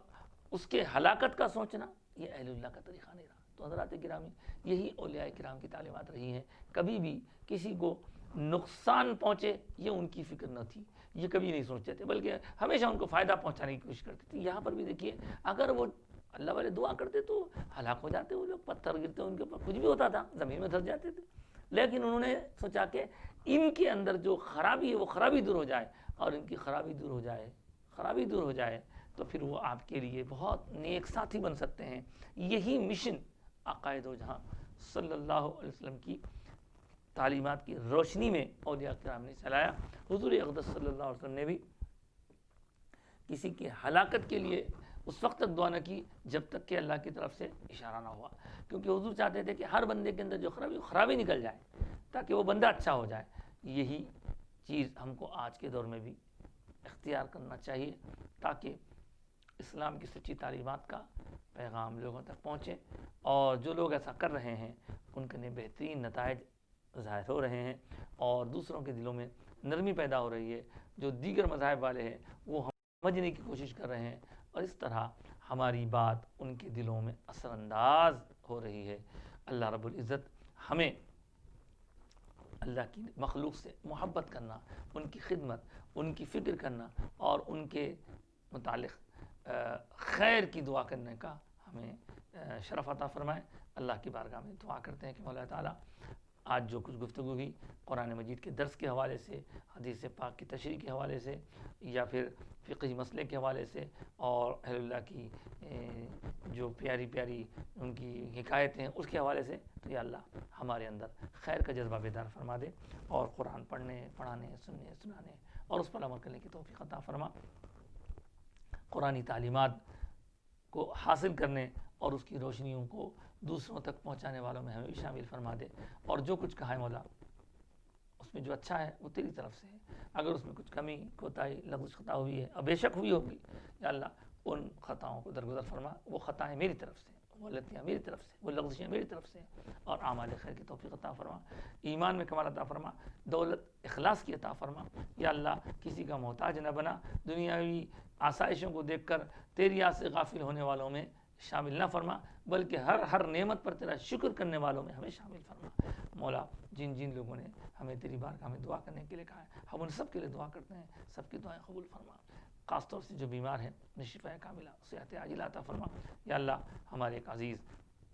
اس کے ہلاکت کا سوچنا یہ اہل اللہ کا طریقہ نہیں رہا۔ تو حضرات گرامی یہی اولیاء کرام کی تعلیمات رہی ہیں، کبھی بھی کسی کو نقصان پہنچے یہ ان کی فکر نہ تھی، یہ کبھی نہیں سوچتے تھے بلکہ ہمیشہ ان کو فائدہ پہنچانے کی کوشش کرتے تھے۔ یہاں پر بھی دیکھیے اگر وہ اللہ والے دعا کرتے تو ہلاک ہو جاتے، وہ لوگ پتھر گرتے ان کے اوپر، کچھ بھی ہوتا تھا، زمین میں دھس جاتے تھے، لیکن انہوں نے سوچا کہ ان کے اندر جو خرابی ہے وہ خرابی دور ہو جائے، اور ان کی خرابی دور ہو جائے تو پھر وہ آپ کے لیے بہت نیک ساتھی بن سکتے ہیں۔ یہی مشن آقائے دو جہاں صلی اللہ علیہ وسلم کی تعلیمات کی روشنی میں اولیاء کرام نے چلایا۔ حضور اقدس صلی اللہ علیہ وسلم نے بھی کسی کی ہلاکت کے لیے اس وقت تک دعا نہ کی جب تک کہ اللہ کی طرف سے اشارہ نہ ہوا، کیونکہ حضور چاہتے تھے کہ ہر بندے کے اندر جو خرابی نکل جائے تاکہ وہ بندہ اچھا ہو جائے۔ یہی چیز ہم کو آج کے دور میں بھی اختیار کرنا چاہیے تاکہ اسلام کی سچی تعلیمات کا پیغام لوگوں تک پہنچے، اور جو لوگ ایسا کر رہے ہیں ان کے لیے بہترین نتائج ظاہر ہو رہے ہیں اور دوسروں کے دلوں میں نرمی پیدا ہو رہی ہے۔ جو دیگر مذاہب والے ہیں وہ ہم سمجھنے کی کوشش کر رہے ہیں اور اس طرح ہماری بات ان کے دلوں میں اثر انداز ہو رہی ہے۔ اللہ رب العزت ہمیں اللہ کی مخلوق سے محبت کرنا، ان کی خدمت، ان کی فکر کرنا اور ان کے متعلق خیر کی دعا کرنے کا ہمیں شرف عطا فرمائے۔ اللہ کی بارگاہ میں دعا کرتے ہیں کہ مولا تعالیٰ آج جو کچھ گفتگو ہوئی قرآن مجید کے درس کے حوالے سے، حدیث پاک کی تشریح کے حوالے سے یا پھر فقہی مسئلے کے حوالے سے اور اہل اللہ کی جو پیاری پیاری ان کی حکایتیں ہیں اس کے حوالے سے، تو یا اللہ ہمارے اندر خیر کا جذبہ بیدار فرما دے اور قرآن پڑھنے، پڑھانے، سنانے اور اس پر عمل کرنے کی توفیق عطا فرما۔ قرآنی تعلیمات کو حاصل کرنے اور اس کی روشنیوں کو دوسروں تک پہنچانے والوں میں ہمیں بھی شامل فرما دے، اور جو کچھ کہا ہے مولا اس میں جو اچھا ہے وہ تیری طرف سے ہے، اگر اس میں کچھ کمی کوتاہی لغزش خطا ہوئی ہے اور بے شک ہوئی ہوگی یا اللہ ان خطاؤں کو درگزر فرما۔ وہ خطائیں میری طرف سے، وہ غلطیاں میری طرف سے، وہ لغزشیں میری طرف سے، اور اعمال خیر کی توفیق عطا فرما، ایمان میں کمال عطا فرما، دولت اخلاص کی عطا فرما۔ یا اللہ کسی کا محتاج نہ بنا، دنیاوی آسائشوں کو دیکھ کر تیری یاد سے غافل ہونے والوں میں شامل نہ فرما، بلکہ ہر نعمت پر تیرا شکر کرنے والوں میں ہمیں شامل فرما۔ مولا جن لوگوں نے ہمیں تیری بارگاہ میں دعا کرنے کے لیے کہا ہے ہم ان سب کے لیے دعا کرتے ہیں، سب کی دعائیں قبول فرما۔ خاص طور سے جو بیمار ہیں انہیں شفا کاملہ صحت عاجلہ عطا فرما۔ یا اللہ ہمارے ایک عزیز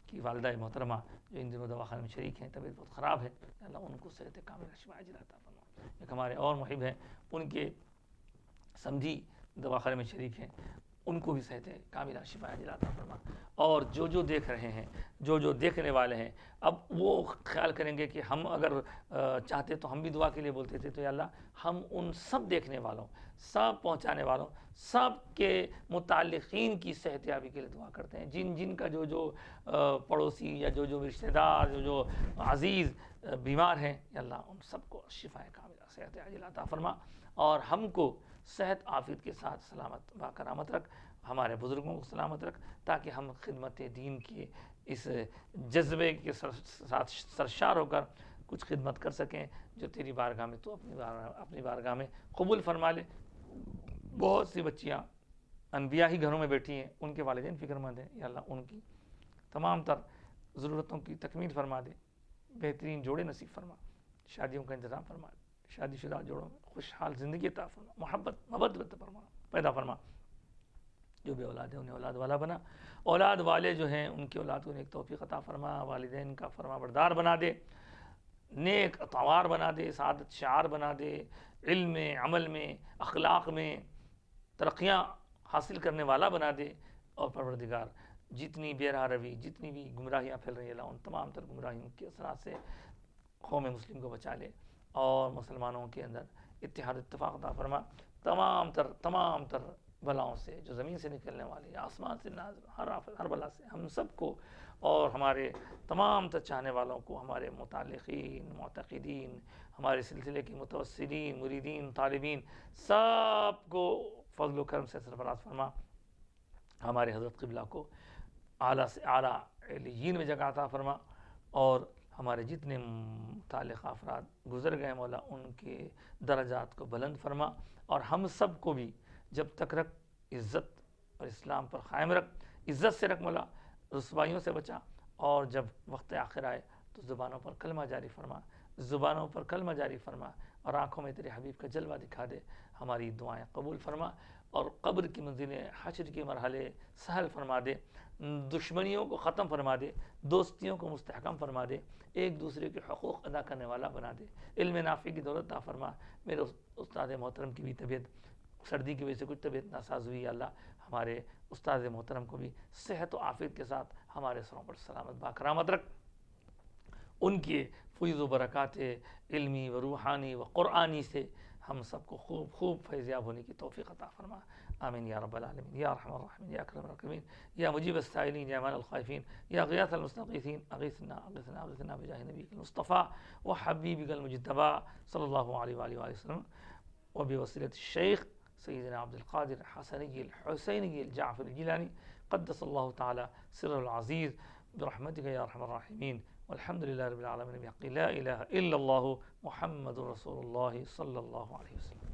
کی والدہ محترمہ جو ان دنوں دواخانے میں شریک ہیں، طبیعت بہت خراب ہے، یا اللہ ان کو صحت کاملہ شفا عاجلہ عطا فرما۔ ایک ہمارے اور محب ہیں، ان کے سمجھی دواخانے میں شریک ہیں، ان کو بھی صحت کاملہ شفا عاجلہ عطا فرما۔ اور جو دیکھ رہے ہیں، جو دیکھنے والے ہیں، اب وہ خیال کریں گے کہ ہم اگر چاہتے تو ہم بھی دعا کے لیے بولتے تھے، تو یا اللہ ہم ان سب دیکھنے والوں، سب پہنچانے والوں، سب کے متعلقین کی صحت یابی کے لیے دعا کرتے ہیں۔ جن کا جو پڑوسی یا جو رشتہ دار، جو عزیز بیمار ہیں یا اللہ ان سب کو شفا کاملہ صحت عاجلہ عطا فرما، اور ہم کو صحت عافیت کے ساتھ سلامت با کرامت رکھ، ہمارے بزرگوں کو سلامت رکھ، تاکہ ہم خدمت دین کی اس جذبے کے ساتھ سرشار ہو کر کچھ خدمت کر سکیں جو تیری بارگاہ میں تو اپنی بارگاہ میں قبول فرما لے۔ بہت سی بچیاں انبیاء ہی گھروں میں بیٹھی ہیں، ان کے والدین فکر مند ہیں، یا اللہ ان کی تمام تر ضرورتوں کی تکمیل فرما دے، بہترین جوڑے نصیب فرما، شادیوں کا انتظام فرما، شادی شدہ جوڑوں میں خوشحال زندگی عطا فرما، محبت مودت فرما پیدا فرما، جو بے اولاد ہے انہیں اولاد والا بنا، اولاد والے جو ہیں ان کی اولاد کو نیک توفیق عطا فرما، والدین کا فرما بردار بنا دے، نیک اتوار بنا دے، سعادت شعار بنا دے، علم میں، عمل میں، اخلاق میں ترقیاں حاصل کرنے والا بنا دے، اور پروردگار جتنی بے راہ روی، جتنی بھی گمراہیاں پھیل رہی ہیں اللہ ان تمام تر گمراہیوں کے اثرات سے قوم مسلم کو بچا لے، اور مسلمانوں کے اندر اتحاد اتفاق عطا فرما، تمام تر بلاؤں سے جو زمین سے نکلنے والی، آسمان سے نازل ہر بلا سے ہم سب کو اور ہمارے تمام تر چاہنے والوں کو، ہمارے متعلقین، معتقدین، ہمارے سلسلے کے متوسلین، مریدین، طالبین، سب کو فضل و کرم سے سرفراز فرما، ہمارے حضرت قبلہ کو اعلیٰ سے اعلیٰ علیین میں جگہ عطا فرما، اور ہمارے جتنے متعلقہ افراد گزر گئے مولا ان کے درجات کو بلند فرما، اور ہم سب کو بھی جب تک رکھ عزت اور اسلام پر قائم رکھ، عزت سے رکھ مولا، رسوائیوں سے بچا، اور جب وقت آخر آئے تو زبانوں پر کلمہ جاری فرما، زبانوں پر کلمہ جاری فرما، اور آنکھوں میں تیرے حبیب کا جلوہ دکھا دے، ہماری دعائیں قبول فرما، اور قبر کی منزلیں، حشر کے مرحلے سہل فرما دے، دشمنیوں کو ختم فرما دے، دوستیوں کو مستحکم فرما دے، ایک دوسرے کے حقوق ادا کرنے والا بنا دے، علم نافع کی دولت عطا فرما۔ میرے استاد محترم کی بھی طبیعت سردی کی وجہ سے کچھ طبیعت ناساز ہوئی، اللہ ہمارے استاد محترم کو بھی صحت و عافیت کے ساتھ ہمارے سروں پر سلامت با کرامت رکھ، ان کے فیض و برکات علمی و روحانی و قرآنی سے ہم سب کو خوب فیضیاب ہونے کی توفیق عطا فرما، آمین یا رب العالمین، یا ارحم الراحمین، یا اکرم الاکرمین، یا مجیب السائلین، یا امان الخائفین، یا غیاث المستغیثین، اغثنا بجاہ نبیک المصطفیٰ و حبیبک المجتبیٰ صلی اللہ علیہ وآلہ وسلم، و بوسیلۃ الشیخ سیدنا عبد القادر حسنی الحسینی الجعفر الجیلانی قدس اللہ تعالی سر العزیز برحمتک یا ارحم الراحمین، والحمد للہ رب العالمین، بحق لا الہ الا اللہ محمد رسول اللہ صلی اللہ علیہ وسلم۔